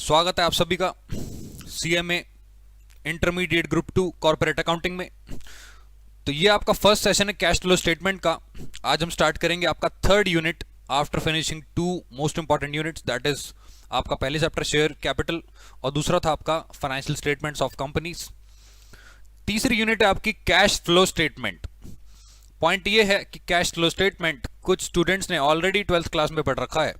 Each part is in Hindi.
स्वागत है आप सभी का CMA intermediate group 2 corporate accounting में। तो ये आपका फर्स्ट सेशन है कैश फ्लो स्टेटमेंट का। आज हम स्टार्ट करेंगे आपका third unit after finishing two most important units, that is आपका पहले चैप्टर शेयर कैपिटल और दूसरा था आपका फाइनेंशियल स्टेटमेंट्स ऑफ कंपनीज। तीसरी यूनिट है आपकी कैश फ्लो स्टेटमेंट। पॉइंट ये है कि कैश फ्लो स्टेटमेंट कुछ स्टूडेंट्स ने ऑलरेडी 12th क्लास में पढ़ रखा है,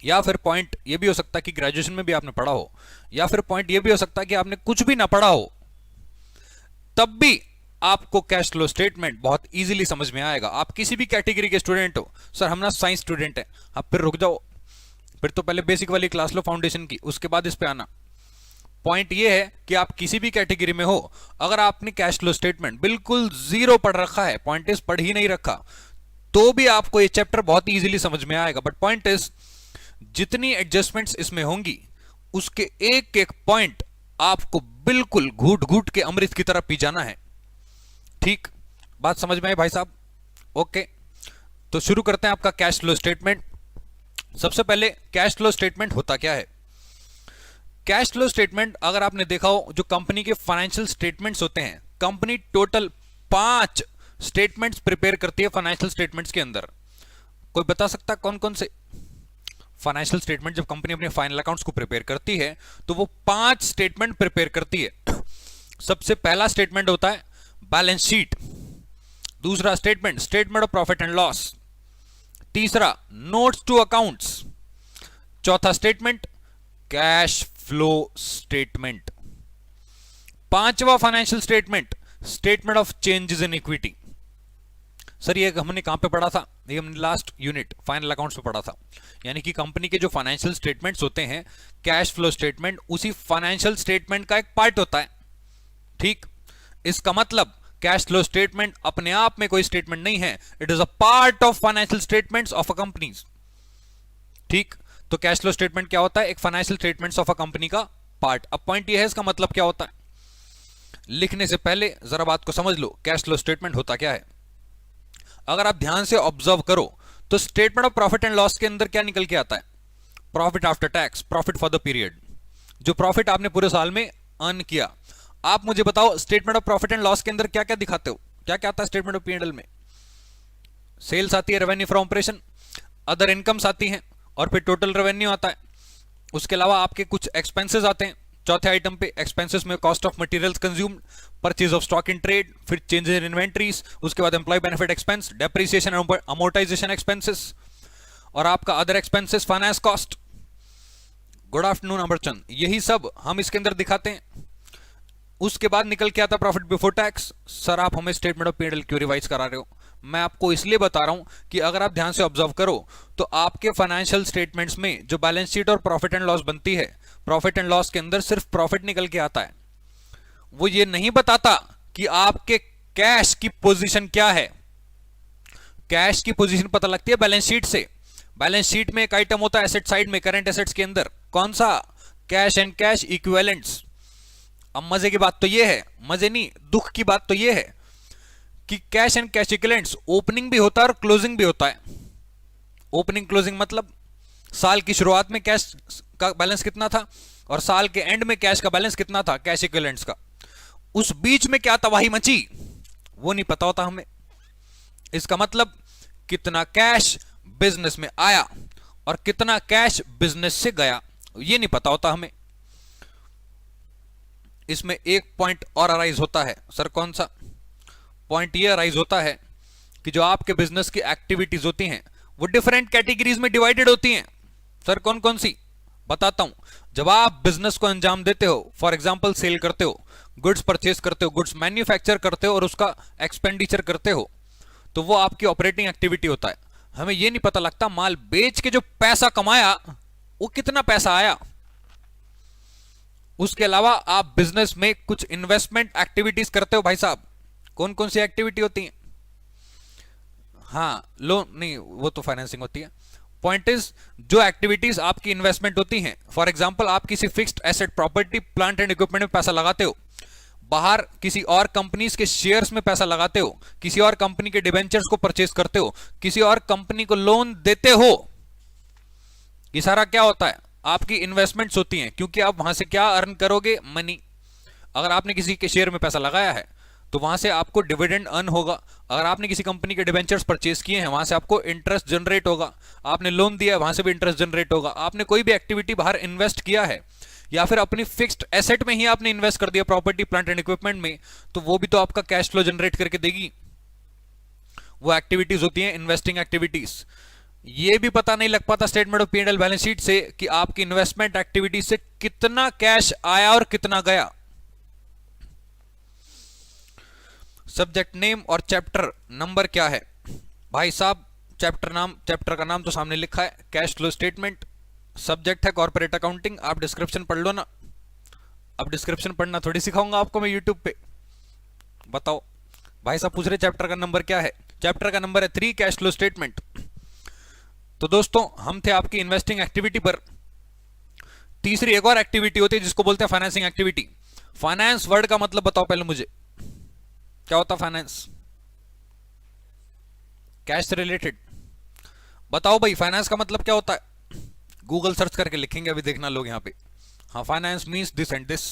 या फिर पॉइंट ये भी हो सकता है कि ग्रेजुएशन में भी आपने पढ़ा हो, या फिर पॉइंट ये भी हो सकता है कि आपने कुछ भी ना पढ़ा हो, तब भी आपको कैश फ्लो स्टेटमेंट बहुत इजीली समझ में आएगा। आप किसी भी कैटेगरी के स्टूडेंट हो, सर हम ना साइंस स्टूडेंट हैं, आप फिर रुक जाओ, फिर तो पहले बेसिक वाली क्लास लो फाउंडेशन की, उसके बाद इस पे आना। पॉइंट ये है कि आप किसी भी कैटेगरी में हो, अगर आपने कैश फ्लो स्टेटमेंट बिल्कुल जीरो पढ़ रखा है, पॉइंट इज पढ़ ही नहीं रखा, तो भी आपको ये चैप्टर बहुत इजीली समझ में आएगा। बट पॉइंट इज जितनी एडजस्टमेंट्स इसमें होंगी, उसके एक एक पॉइंट आपको बिल्कुल घूट घूट के अमृत की तरह पी जाना है। ठीक, बात समझ में आई भाई साहब? ओके, तो शुरू करते हैं आपका कैश फ्लो स्टेटमेंट। सबसे पहले कैश फ्लो स्टेटमेंट होता क्या है? कैश फ्लो स्टेटमेंट अगर आपने देखा हो, जो कंपनी के फाइनेंशियल स्टेटमेंट्स होते हैं, कंपनी टोटल 5 स्टेटमेंट्स प्रिपेयर करती है फाइनेंशियल स्टेटमेंट्स के अंदर। कोई बता सकता कौन कौन से? फाइनेंशियल स्टेटमेंट जब कंपनी अपने फाइनल अकाउंट्स को प्रिपेयर करती है तो वो 5 स्टेटमेंट प्रिपेयर करती है। सबसे पहला स्टेटमेंट होता है बैलेंस शीट, दूसरा statement statement of profit and loss, तीसरा नोट्स टू अकाउंट्स, चौथा स्टेटमेंट कैश फ्लो स्टेटमेंट, पांचवा financial statement statement of changes in equity. Sir ये हमने कहां पे पढ़ा था? ये हमने लास्ट यूनिट फाइनल अकाउंट्स में पढ़ा था। यानी कि कंपनी के जो फाइनेंशियल स्टेटमेंट्स होते हैं, कैश फ्लो स्टेटमेंट उसी फाइनेंशियल स्टेटमेंट का एक पार्ट होता है। ठीक, इसका मतलब कैश फ्लो स्टेटमेंट अपने आप में कोई स्टेटमेंट नहीं है, it is a part of financial statements of a company. ठीक, तो कैश फ्लो स्टेटमेंट क्या होता है? एक financial statements of a company का पार्ट। अब पॉइंट ये है इसका मतलब क्या होता है, लिखने से पहले जरा बात को समझ लो, कैश फ्लो स्टेटमेंट होता क्या है। अगर आप ध्यान से ऑब्जर्व करो तो statement of profit and loss के अंदर क्या निकल के आता है? Profit after tax, profit for the period, जो प्रॉफिट आपने पूरे साल में अर्न किया। आप मुझे बताओ statement of profit and loss के अंदर क्या क्या दिखाते हो? क्या क्या आता है स्टेटमेंट ऑफ पीएनएल में? सेल्स आती है, revenue from operation, other incomes आती हैं, और फिर टोटल रेवेन्यू आता है। उसके अलावा आपके कुछ एक्सपेंसेस आते हैं। चौथे आइटम पे एक्सपेंसेस में cost of materials consumed, purchase of stock in trade, फिर चेंजेस इन इन्वेंटरीज, उसके बाद employ benefit expense, depreciation and amortisation expenses, और आपका other expenses, finance cost. Good afternoon Amarchand, यही सब हम इसके अंदर दिखाते हैं। उसके बाद निकल के आता प्रॉफिट बिफोर टैक्स। सर आप हमें स्टेटमेंट ऑफ पीएनएल क्यों रिवाइज करा रहे हो? मैं आपको इसलिए बता रहा हूं कि अगर आप ध्यान से ऑब्जर्व करो तो आपके फाइनेंशियल स्टेटमेंट्स में जो बैलेंस शीट और प्रॉफिट एंड लॉस बनती है, प्रॉफिट एंड लॉस के अंदर सिर्फ प्रॉफिट निकल के आता है, वो ये नहीं बताता कि आपके कैश की पोजीशन क्या है। कैश की पोजीशन पता लगती है बैलेंस शीट से। बैलेंस शीट में एक आइटम होता है एसेट साइड में, करंट एसेट्स के अंदर, कौन सा? Cash and cash equivalents. अब मजे की बात तो ये है, मजे नहीं दुख की बात तो ये है कि cash and cash equivalents opening भी होता है और क्लोजिंग भी होता है। ओपनिंग क्लोजिंग मतलब साल की शुरुआत में कैश का बैलेंस कितना था और साल के एंड में कैश का बैलेंस कितना था कैश इक्विवेलेंट्स का। उस बीच में क्या तबाही मची वो नहीं पता होता हमें। इसका मतलब कितना कैश बिजनेस में आया और कितना कैश बिजनेस से गया, ये नहीं पता होता हमें। इसमें एक पॉइंट और अराइज होता है। सर कौन सा पॉइंट? ये अराइज होता है कि जो आपके बिजनेस की एक्टिविटीज होती हैं वो डिफरेंट कैटेगरीज में डिवाइडेड होती हैं। सर कौन कौन सी? बताता हूं। जब आप बिजनेस को अंजाम देते हो, फॉर एग्जांपल सेल करते हो, गुड्स परचेस करते हो, गुड्स मैन्युफैक्चर करते हो और उसका एक्सपेंडिचर करते हो, तो वो आपकी ऑपरेटिंग एक्टिविटी होता है। हमें ये नहीं पता लगता माल बेच के जो पैसा कमाया वो कितना पैसा आया। उसके अलावा आप बिजनेस में कुछ इन्वेस्टमेंट एक्टिविटीज करते हो भाई साहब। कौन कौन सी एक्टिविटी होती है? हाँ, लोन नहीं, वो तो फाइनेंसिंग होती है। पॉइंट इज जो एक्टिविटीज आपकी इन्वेस्टमेंट होती हैं, फॉर एग्जांपल आप किसी fixed asset, property, plant and equipment में पैसा लगाते हो, बाहर किसी और कंपनीज के शेयर्स में पैसा लगाते हो, किसी और कंपनी के डिबेंचर्स को परचेज करते हो, किसी और कंपनी को लोन देते हो, ये सारा क्या होता है? आपकी इन्वेस्टमेंट्स होती हैं, क्योंकि आप वहां से क्या अर्न करोगे, मनी। अगर आपने किसी के शेयर में पैसा लगाया है तो वहां से आपको डिविडेंड अर्न होगा। अगर आपने किसी कंपनी के डिबेंचर्स परचेज किए हैं, वहां से आपको इंटरेस्ट जनरेट होगा। आपने लोन दिया है, वहां से भी इंटरेस्ट जनरेट होगा। आपने कोई भी एक्टिविटी बाहर इन्वेस्ट किया है या फिर अपनी फिक्स्ड एसेट में ही आपने इन्वेस्ट कर दिया, प्रॉपर्टी प्लांट एंड इक्विपमेंट में, तो वो भी तो आपका कैश फ्लो जनरेट करके देगी। वो एक्टिविटीज होती हैं इन्वेस्टिंग एक्टिविटीज। ये भी पता नहीं लग पाता statement of P&L balance sheet से कि आपकी इन्वेस्टमेंट एक्टिविटी से कितना कैश आया और कितना गया। सब्जेक्ट नेम और चैप्टर नंबर क्या है भाई साहब? चैप्टर का नाम तो सामने लिखा है, कैश फ्लो स्टेटमेंट। सब्जेक्ट है कॉर्पोरेट अकाउंटिंग। आप डिस्क्रिप्शन पढ़ लो ना। अब डिस्क्रिप्शन पढ़ना थोड़ी सिखाऊंगा आपको मैं यूट्यूब पे। बताओ भाई साहब, पूछ रहे चैप्टर का नंबर क्या है? चैप्टर का नंबर है 3, कैश फ्लो स्टेटमेंट। तो दोस्तों, हम थे आपकी इन्वेस्टिंग एक्टिविटी पर। तीसरी एक और एक्टिविटी होती है जिसको बोलते हैं फाइनेंसिंग एक्टिविटी। फाइनेंस वर्ड का मतलब बताओ पहले मुझे, क्या होता है फाइनेंस? कैश से रिलेटेड। बताओ भाई, फाइनेंस का मतलब क्या होता है? गूगल सर्च करके लिखेंगे, अभी देखना लोग यहां पे। हाँ, finance means this and this.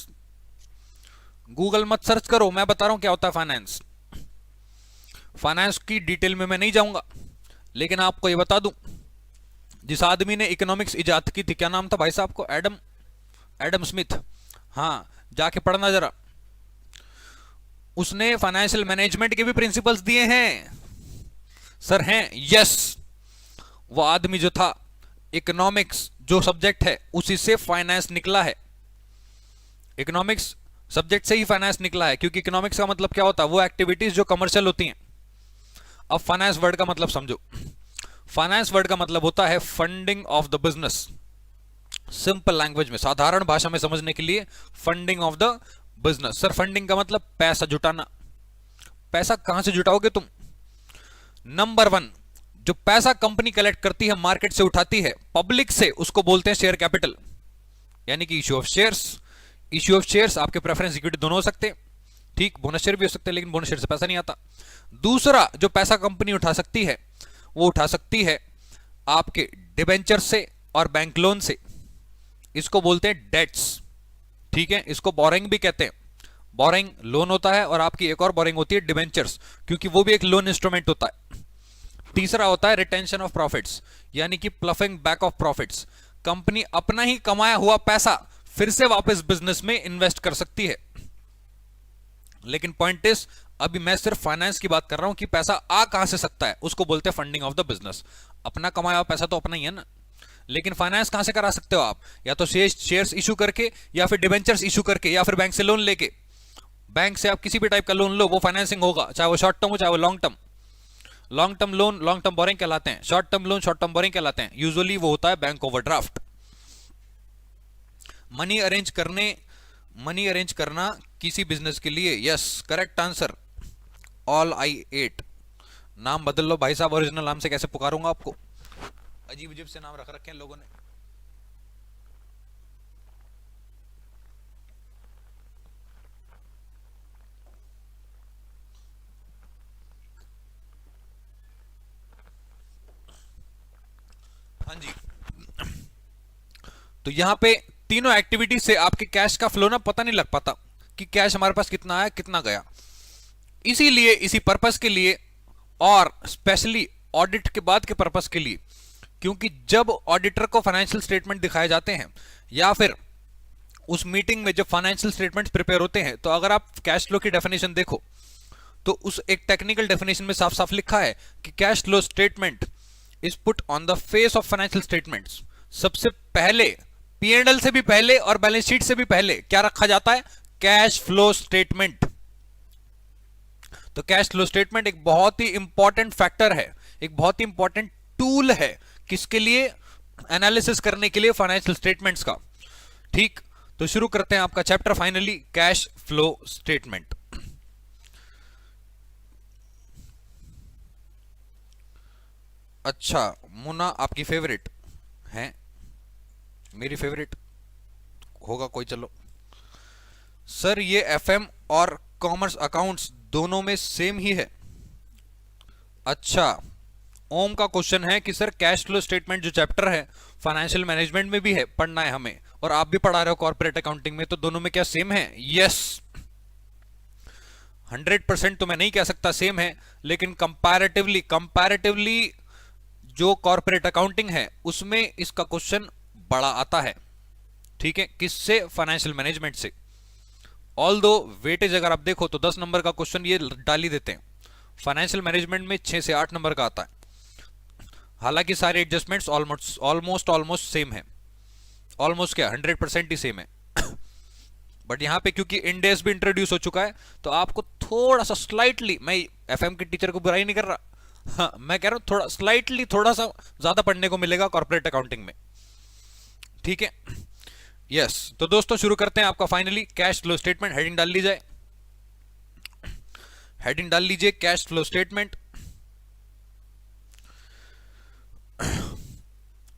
Google मत सर्च करो, मैं बता रहा हूं क्या होता है फाइनेंस। फाइनेंस की डिटेल में मैं नहीं जाऊंगा, लेकिन आपको ये बता दूं, जिस आदमी ने इकोनॉमिक्स इजाद की थी, क्या नाम था भाई साहब को? Adam Smith. हाँ, जाके पढ़ना जरा। उसने फाइनेंशियल मैनेजमेंट के भी प्रिंसिपल्स दिए हैं सर। हैं, यस। वो आदमी जो था, इकोनॉमिक्स जो सब्जेक्ट है उसी से फाइनेंस निकला है। इकोनॉमिक्स सब्जेक्ट से ही फाइनेंस निकला है, क्योंकि इकोनॉमिक्स का मतलब क्या होता है? वो एक्टिविटीज जो कमर्शियल होती हैं। अब फाइनेंस वर्ड का मतलब समझो। फाइनेंस वर्ड का मतलब होता है funding of the business. Simple language में, साधारण भाषा में समझने के लिए, funding of the business. Sir, funding का मतलब पैसा जुटाना। पैसा कहां से जुटाओगे तुम? नंबर 1, जो पैसा कंपनी कलेक्ट करती है, मार्केट से उठाती है, पब्लिक से, उसको बोलते हैं शेयर कैपिटल, यानी कि issue of shares. Issue of shares आपके प्रेफरेंस इक्विटी दोनों हो सकते हैं, ठीक, बोनस शेयर भी हो सकते हैं, लेकिन बोनस शेयर से पैसा नहीं आता। दूसरा जो पैसा कंपनी उठा सकती है, वो उठा सकती है आपके डिबेंचर से और बैंक लोन से। इसको बोलते हैं डेट्स, ठीक है। इसको बोरिंग भी कहते हैं। बोरिंग लोन होता है, और आपकी एक और बोरिंग होती है डिबेंचर्स, क्योंकि वो भी एक लोन इंस्ट्रूमेंट होता है। तीसरा होता है रिटेंशन ऑफ प्रॉफिट्स, यानी कि ploughing back of profits. Company अपना ही कमाया हुआ पैसा फिर से वापस बिजनेस में इन्वेस्ट कर सकती है। लेकिन पॉइंट इज, अभी मैं सिर्फ फाइनेंस की बात कर रहा हूं कि पैसा आ कहां से सकता है, उसको बोलते हैं फंडिंग ऑफ द बिजनेस। अपना कमाया हुआ पैसा तो अपना ही है ना, लेकिन फाइनेंस कहां से करा सकते हो आप? या तो शेयर्स इशू करके, या फिर डिबेंचर्स इशू करके, या फिर बैंक से लोन लेके। बैंक से आप किसी भी टाइप का लोन लो, वो फाइनेंसिंग होगा, चाहे वो शॉर्ट टर्म हो चाहे वो long term. Long term loan long term borrowing कहलाते हैं, short term loan short term borrowing कहलाते हैं। यूजुअली वो होता है बैंक ओवरड्राफ्ट। मनी अरेंज करना किसी बिजनेस के लिए, yes, correct answer, all I ate. नाम बदल लो भाई साहब, ओरिजिनल नाम से कैसे पुकारूंगा आपको? अजीब अजीब से नाम रख रखे हैं लोगों ने। हाँ जी, तो यहां पे तीनों एक्टिविटी से आपके कैश का फ्लो ना पता नहीं लग पाता कि कैश हमारे पास कितना आया कितना गया। इसीलिए, इसी पर्पस के लिए, और स्पेशली ऑडिट के बाद के पर्पस के लिए, क्योंकि जब ऑडिटर को फाइनेंशियल स्टेटमेंट दिखाए जाते हैं, या फिर उस मीटिंग में जब फाइनेंशियल स्टेटमेंट्स प्रिपेयर होते हैं, तो अगर आप कैश फ्लो की डेफिनेशन देखो, तो उस एक टेक्निकल डेफिनेशन में साफ साफ लिखा है कि cash flow statement is put on the face of financial statements. सबसे पहले, P&L से भी पहले और बैलेंस शीट से भी पहले क्या रखा जाता है? Cash flow statement. तो कैश फ्लो स्टेटमेंट एक बहुत ही इंपॉर्टेंट फैक्टर है, एक बहुत ही इंपॉर्टेंट टूल है, किसके लिए? एनालिसिस करने के लिए फाइनेंशियल स्टेटमेंट्स का। ठीक, तो शुरू करते हैं आपका chapter finally, cash flow statement. अच्छा, मुन्ना आपकी फेवरेट है, मेरी फेवरेट होगा कोई, चलो। सर, ये FM और कॉमर्स अकाउंट्स दोनों में सेम ही है? अच्छा, ओम का क्वेश्चन है कि सर कैश फ्लो स्टेटमेंट जो चैप्टर है फाइनेंशियल मैनेजमेंट में भी है, पढ़ना है हमें, और आप भी पढ़ा रहे हो कॉर्पोरेट अकाउंटिंग में, तो दोनों में क्या सेम है? यस, 100% तो मैं नहीं कह सकता सेम है, लेकिन कंपैरेटिवली जो कॉर्पोरेट अकाउंटिंग है उसमें इसका क्वेश्चन बड़ा आता है। ठीक है, किससे? फाइनेंशियल मैनेजमेंट से। ऑल दो वेटेज अगर आप देखो तो 10 नंबर का क्वेश्चन ये डाल ही देते हैं, फाइनेंशियल मैनेजमेंट में 6 से 8 नंबर का आता है। हालांकि सारे एडजस्टमेंट्स ऑलमोस्ट सेम है, ऑलमोस्ट क्या 100% ही सेम है। बट यहाँ पे क्योंकि इंडेस भी इंट्रोड्यूस हो चुका है तो आपको थोड़ा सा स्लाइटली, मैं एफएम के टीचर को बुराई नहीं कर रहा, हाँ मैं कह रहा हूँ थोड़ा स्लाइटली थोड़ा सा ज्यादा पढ़ने को मिलेगा कॉर्पोरेट अकाउंटिंग में। ठीक है, यस। तो दोस्तों शुरू करते हैं आपका finally cash flow statement. Heading डाल ली जाए, हेडिंग डाल लीजिए कैश फ्लो स्टेटमेंट।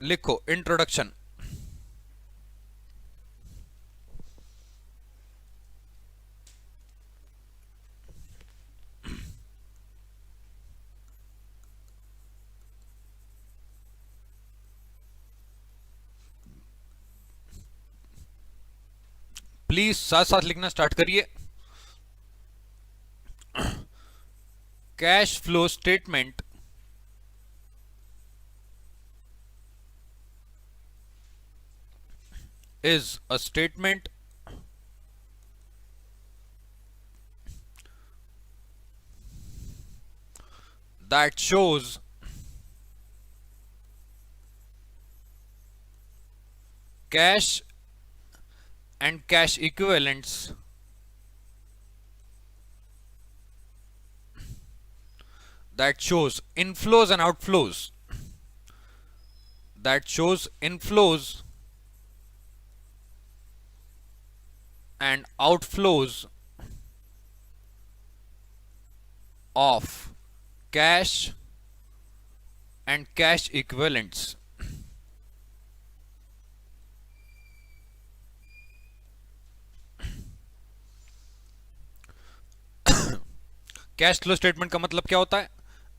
लिखो इंट्रोडक्शन। प्लीज साथ साथ लिखना स्टार्ट करिए। Cash flow statement is a statement that shows cash and cash equivalents that shows inflows and outflows, that shows inflows and outflows of cash and cash equivalents. Cash flow statement का मतलब क्या होता है?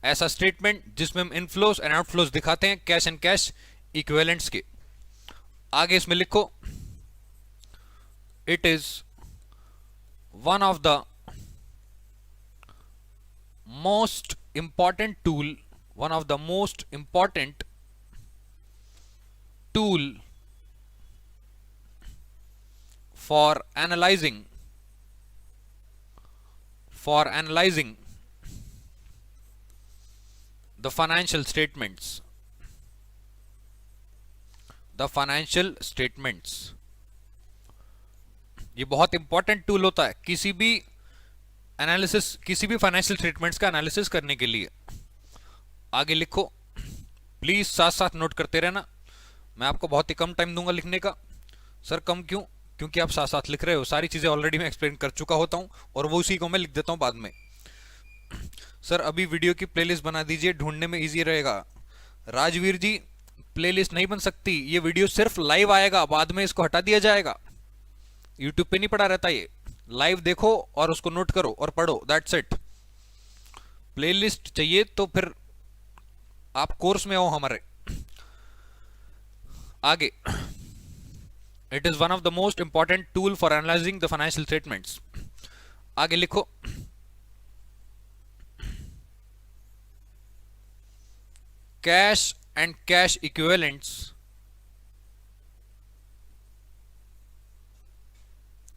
ऐसा स्टेटमेंट जिसमें हम इनफ्लोज एंड आउटफ्लोज दिखाते हैं कैश एंड कैश इक्विवेलेंट्स के। आगे इसमें लिखो, it is one of the most important tool, one of the most important tool for analyzing the financial statements, ये बहुत इंपॉर्टेंट टूल होता है किसी भी एनालिसिस, किसी भी फाइनेंशियल स्टेटमेंट्स का एनालिसिस करने के लिए। आगे लिखो, प्लीज साथ साथ नोट करते रहना, मैं आपको बहुत ही कम टाइम दूंगा लिखने का। सर कम क्यों? क्योंकि आप साथ साथ लिख रहे हो, सारी चीजें ऑलरेडी मैं एक्सप्लेन कर चुका होता हूं और वो उसी को मैं लिख देता हूं बाद में। सर अभी वीडियो की प्लेलिस्ट बना दीजिए, ढूंढने में इजी रहेगा। राजवीर जी प्लेलिस्ट नहीं बन सकती, ये वीडियो सिर्फ लाइव आएगा, बाद में इसको हटा दिया जाएगा। यूट्यूब पे नहीं पड़ा रहता, ये लाइव देखो और उसको नोट करो और पढ़ो, दैट्स इट। प्लेलिस्ट चाहिए तो फिर आप कोर्स में आओ हमारे। आगे, it is one of the most important tool for analysing the financial statements. आगे लिखो, cash and cash equivalents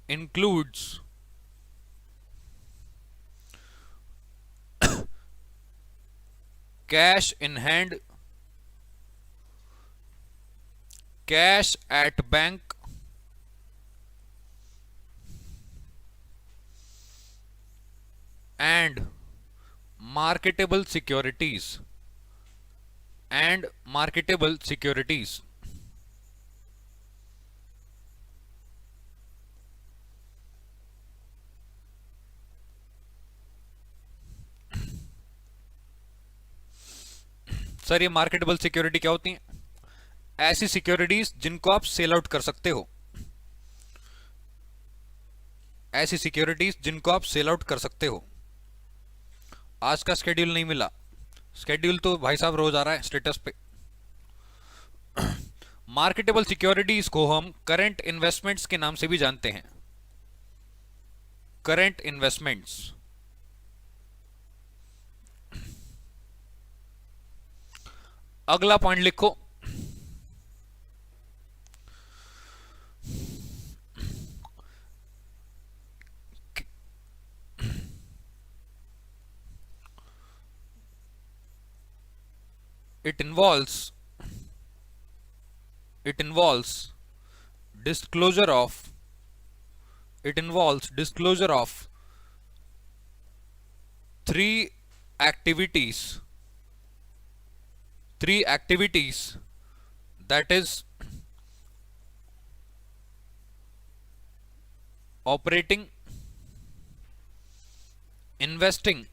includes cash in hand, cash at bank, and marketable securities, sir ये मार्केटेबल सिक्योरिटी क्या होती हैं? ऐसी सिक्योरिटीज जिनको आप सेल आउट कर सकते हो, ऐसी सिक्योरिटीज जिनको आप सेल आउट कर सकते हो। आज का शेड्यूल नहीं मिला, स्केड्यूल तो भाई साहब रोज आ रहा है स्टेटस पे। मार्केटेबल सिक्योरिटीज को हम करंट इन्वेस्टमेंट्स के नाम से भी जानते हैं, करंट इन्वेस्टमेंट्स। अगला पॉइंट लिखो, it involves it involves disclosure of it involves disclosure of three activities that is operating, investing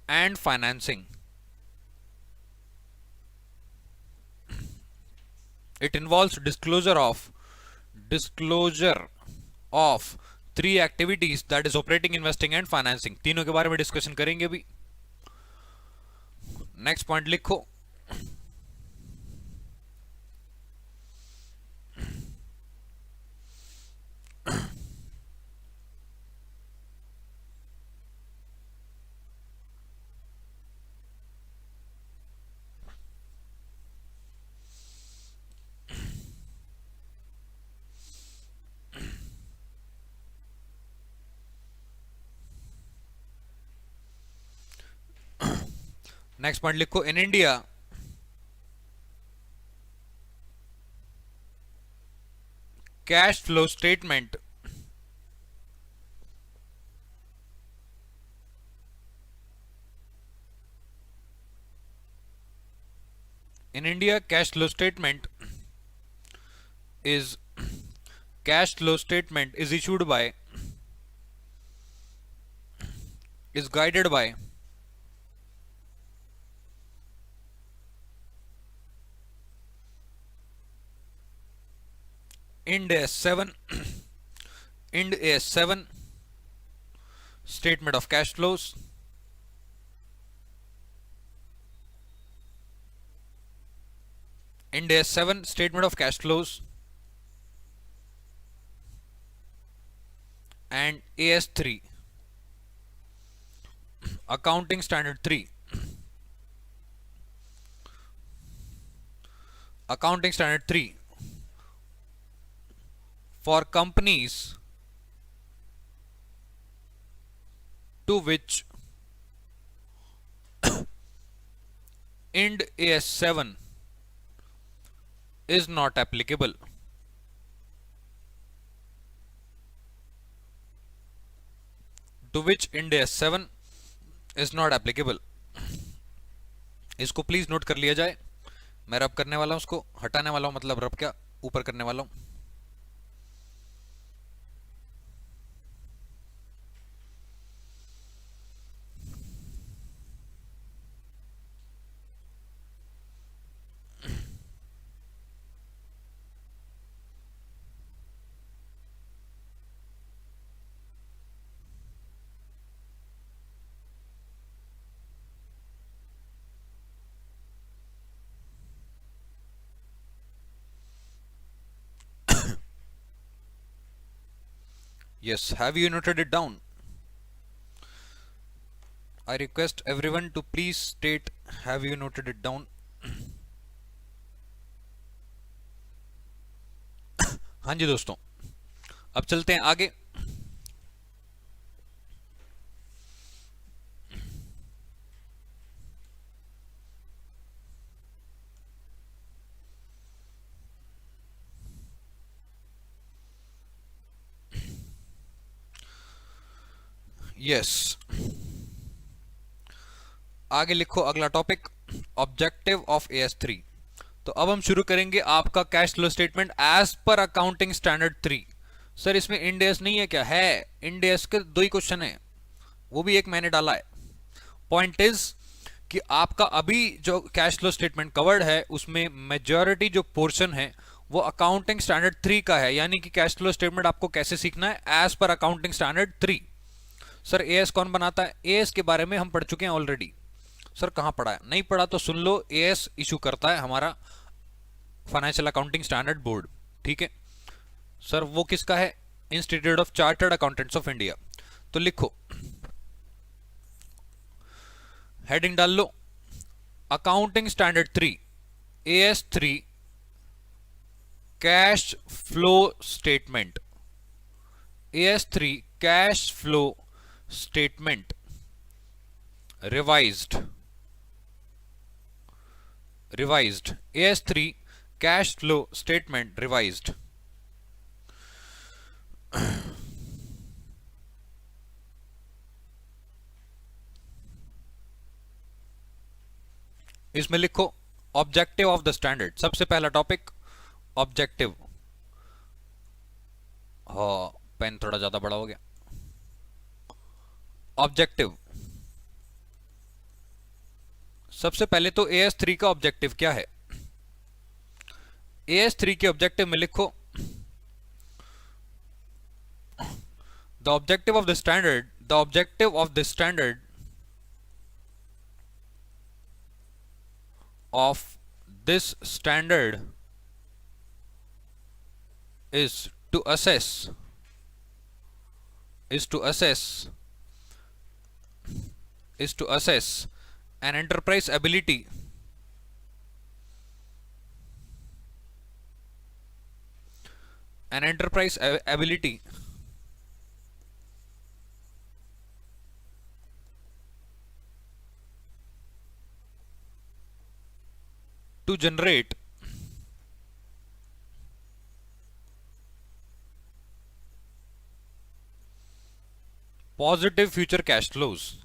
and financing. It involves disclosure of three activities that is operating, investing and financing। तीनों के बारे में डिस्कशन करेंगे अभी। नेक्स्ट पॉइंट लिखो, नेक्स्ट पॉइंट लिखो, in India cash flow statement in India cash flow statement is issued by is guided by Ind AS 7 Ind AS 7 statement of cash flows, Ind AS 7 statement of cash flows and AS 3 accounting standard 3 accounting standard 3 for companies to which Ind AS 7 is not applicable. To which Ind AS 7 is not applicable। इसको प्लीज नोट कर लिया जाए। मैं रब करने वाला हूं, उसको हटाने वाला हूं, मतलब रब क्या ऊपर करने वाला हूं। Yes, have you noted it down? I request everyone to please state, have you noted it down? हाँ जी दोस्तों, अब चलते हैं आगे। यस, आगे लिखो अगला टॉपिक, ऑब्जेक्टिव ऑफ AS3। तो अब हम शुरू करेंगे आपका cash flow statement as per accounting standard 3। Sir इसमें इंड एस नहीं है क्या? है, इंड एस के 2 ही क्वेश्चन है, वो भी एक मैंने डाला है। पॉइंट इज कि आपका अभी जो कैश फ्लो स्टेटमेंट कवर्ड है उसमें मेजॉरिटी जो पोर्शन है वो अकाउंटिंग स्टैंडर्ड 3 का है, यानी कि कैश फ्लो स्टेटमेंट आपको कैसे सीखना है, as per accounting standard 3। Sir as कौन बनाता है? एएस के बारे में हम पढ़ चुके हैं ऑलरेडी। सर कहाँ पढ़ा है? नहीं पढ़ा तो सुन लो। एएस इशू करता है हमारा फाइनेंशियल अकाउंटिंग स्टैंडर्ड बोर्ड, ठीक है सर। वो किसका है? Institute of chartered accountants of India. तो लिखो, हेडिंग डाल लो, accounting standard 3, AS3, cash flow statement. AS3 cash flow statement revised AS3 cash flow statement revised. इसमें लिखो ऑब्जेक्टिव ऑफ द स्टैंडर्ड। सबसे पहला टॉपिक ऑब्जेक्टिव। हाँ, पेन थोड़ा ज्यादा बड़ा हो गया। ऑब्जेक्टिव, सबसे पहले तो AS3 का ऑब्जेक्टिव क्या है? AS3 के ऑब्जेक्टिव में लिखो, the objective of the standard of this standard is to assess an enterprise ability to generate positive future cash flows.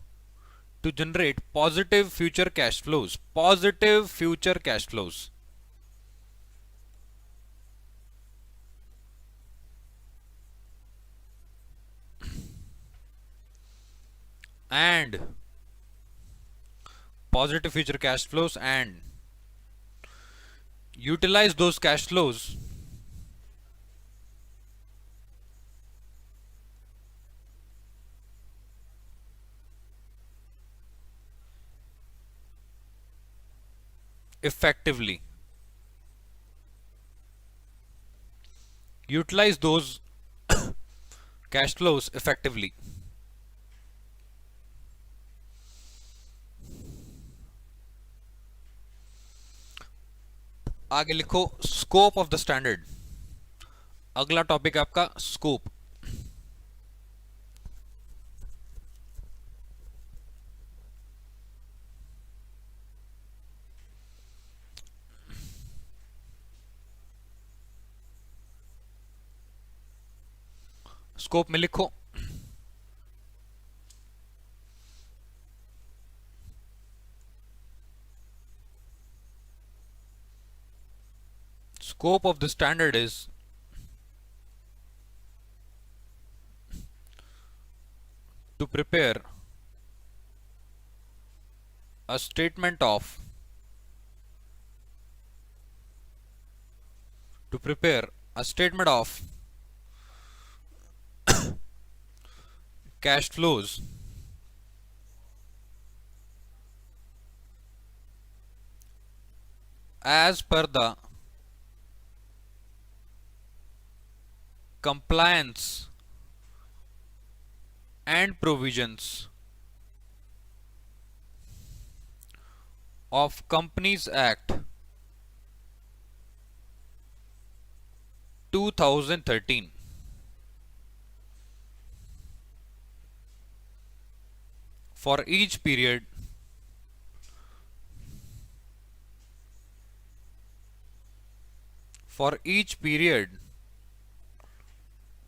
Positive future cash flows. And positive future cash flows and utilize those cash flows effectively. Utilize those cash flows effectively. आगे लिखो स्कोप ऑफ द स्टैंडर्ड। अगला टॉपिक है आपका स्कोप। स्कोप में लिखो scope of the standard is to prepare a statement of cash flows as per the compliance and provisions of Companies Act 2013 for each period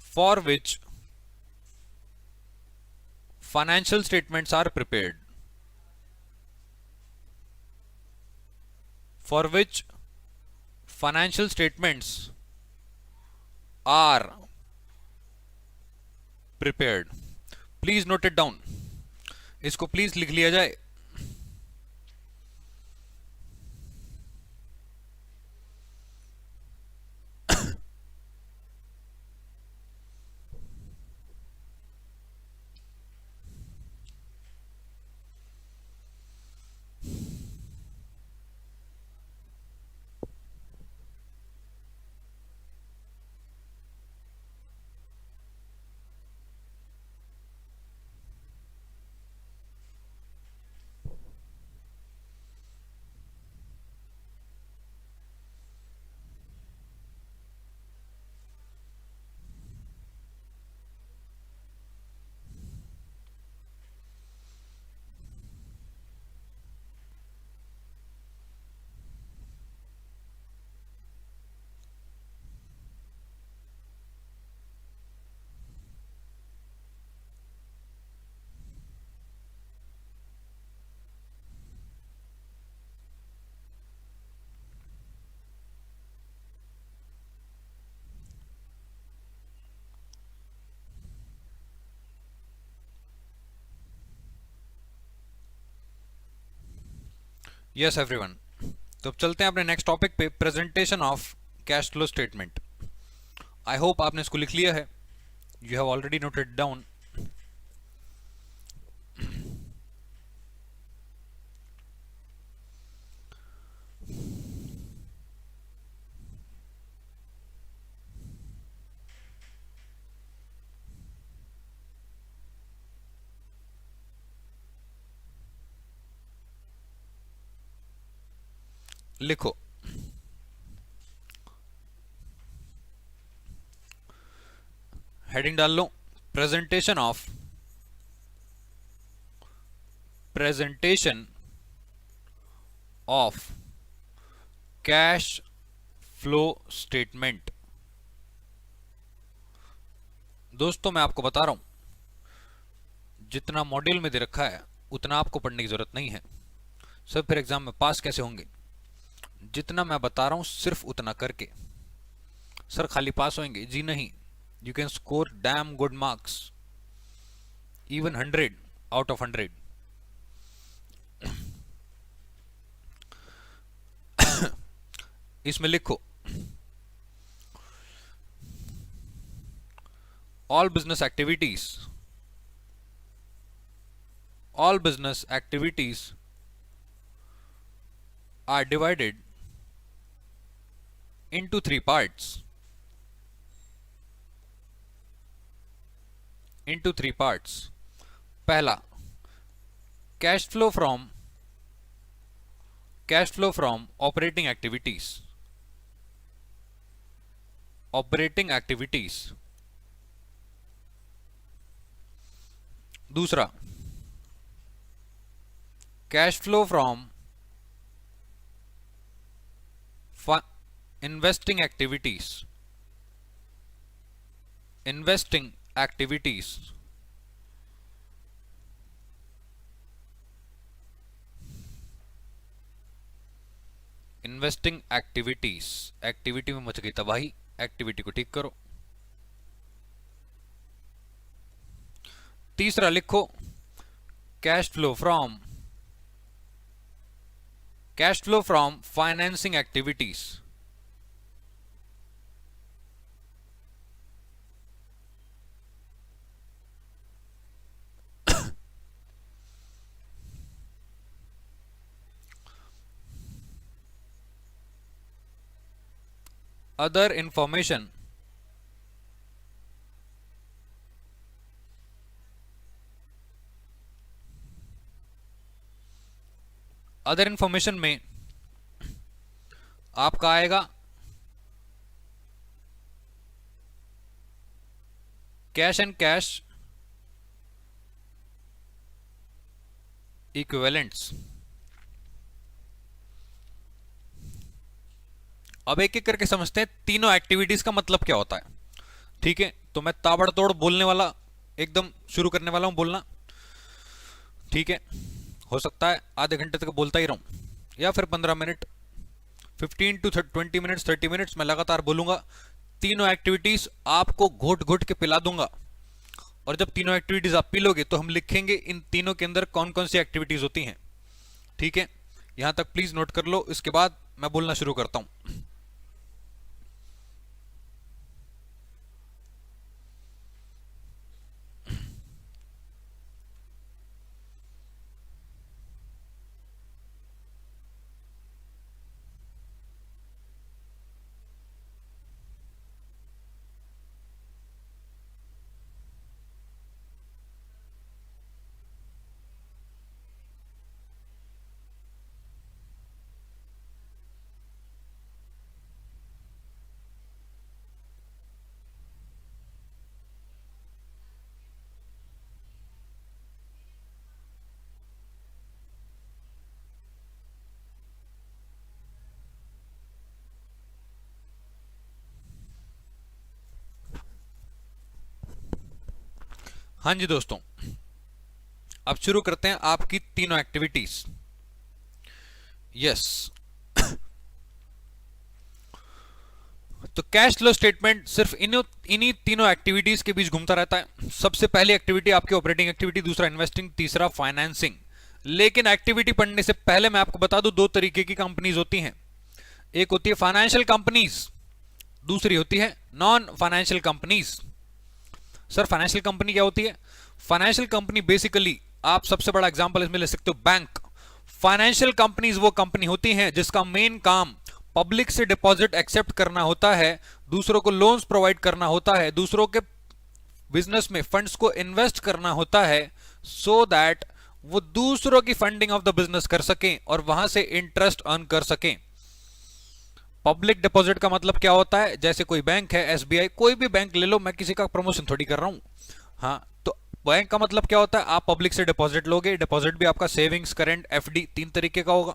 for which financial statements are prepared. Please note it down. इसको प्लीज लिख लिया जाए। यस एवरीवन, तो अब चलते हैं अपने नेक्स्ट टॉपिक पे, presentation of cash flow statement. I hope आपने इसको लिख लिया है, you have already noted down. लिखो, हेडिंग डाल लो, presentation of cash flow statement. दोस्तों मैं आपको बता रहा हूं, जितना मॉड्यूल में दे रखा है उतना आपको पढ़ने की जरूरत नहीं है। सर फिर एग्जाम में पास कैसे होंगे? जितना मैं बता रहा हूं सिर्फ उतना करके। सर खाली पास होंगे? जी नहीं, you can score damn good marks, even 100 out of 100। इसमें लिखो, all business activities are divided into three parts. पहला, cash flow from operating activities। दूसरा, cash flow from investing activities. Activity में मच गई तबाही, एक्टिविटी को ठीक करो। तीसरा लिखो, cash flow from financing activities. Other information में आपका आएगा कैश एंड कैश इक्विवेलेंट्स। अब एक एक करके समझते हैं तीनों एक्टिविटीज का मतलब क्या होता है। ठीक है, तो मैं ताबड़तोड़ बोलने वाला एकदम शुरू करने वाला हूं बोलना। ठीक है, हो सकता है आधे घंटे तक बोलता ही रहूं या फिर 15 मिनट, 15 to 20 मिनट्स, 30 मिनट्स मैं लगातार बोलूंगा। तीनों एक्टिविटीज आपको घोट घोट के पिला दूंगा, और जब तीनों एक्टिविटीज आप पी लोगे तो हम लिखेंगे इन तीनों के अंदर कौन कौन सी एक्टिविटीज होती हैं। ठीक है, यहां तक प्लीज नोट कर लो, इसके बाद मैं बोलना शुरू करता हूं। हाँ जी दोस्तों, अब शुरू करते हैं आपकी तीनों एक्टिविटीज। यस, तो कैश फ्लो स्टेटमेंट सिर्फ इन्हीं तीनों एक्टिविटीज के बीच घूमता रहता है। सबसे पहली एक्टिविटी आपकी ऑपरेटिंग एक्टिविटी, दूसरा इन्वेस्टिंग, तीसरा फाइनेंसिंग। लेकिन एक्टिविटी पढ़ने से पहले मैं आपको बता दूं, दो तरीके की कंपनीज होती हैं। एक होती है फाइनेंशियल कंपनीज, दूसरी होती है non financial companies. Sir financial company क्या होती है? फाइनेंशियल कंपनी बेसिकली, आप सबसे बड़ा एग्जांपल इसमें ले सकते हो बैंक। फाइनेंशियल कंपनीज वो कंपनी होती हैं जिसका मेन काम पब्लिक से डिपॉजिट एक्सेप्ट करना होता है, दूसरों को लोन्स प्रोवाइड करना होता है, दूसरों के बिजनेस में फंड्स को इन्वेस्ट करना होता है, सो दैट वो दूसरों की फंडिंग ऑफ द बिजनेस कर सकें और वहां से इंटरेस्ट अर्न कर सकें। पब्लिक डिपॉजिट का मतलब क्या होता है? जैसे कोई बैंक है, एसबीआई, कोई भी बैंक ले लो, मैं किसी का प्रमोशन थोड़ी कर रहा हूं। हाँ, तो बैंक का मतलब क्या होता है? आप पब्लिक से डिपॉजिट लोगे, डिपॉजिट भी आपका सेविंग्स, करंट, एफडी, 3 तरीके का होगा,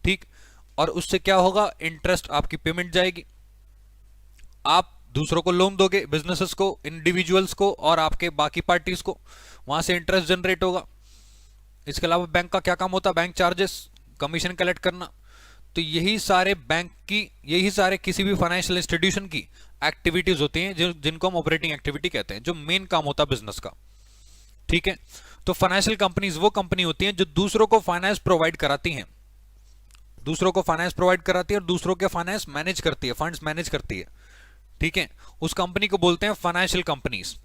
ठीक। और उससे क्या होगा? इंटरेस्ट, आपकी पेमेंट जाएगी। आप दूसरों को लोन दोगे, बिजनेसेस को, इंडिविजुअल्स को और आपके बाकी पार्टीज को, वहां से इंटरेस्ट जनरेट होगा। इसके अलावा बैंक का क्या काम होता है? बैंक चार्जेस, कमीशन कलेक्ट करना। तो यही सारे बैंक की, यही सारे किसी भी फाइनेंशियल इंस्टीट्यूशन की एक्टिविटीज होती हैं जिनको हम ऑपरेटिंग एक्टिविटी कहते हैं, जो मेन काम होता है बिजनेस का, ठीक है। तो फाइनेंशियल कंपनीज वो कंपनी होती हैं जो दूसरों को फाइनेंस प्रोवाइड कराती हैं, दूसरों को फाइनेंस प्रोवाइड कराती है और दूसरों के फाइनेंस मैनेज करती है, फंड्स मैनेज करती है, ठीक है। उस कंपनी को बोलते हैं फाइनेंशियल कंपनीज।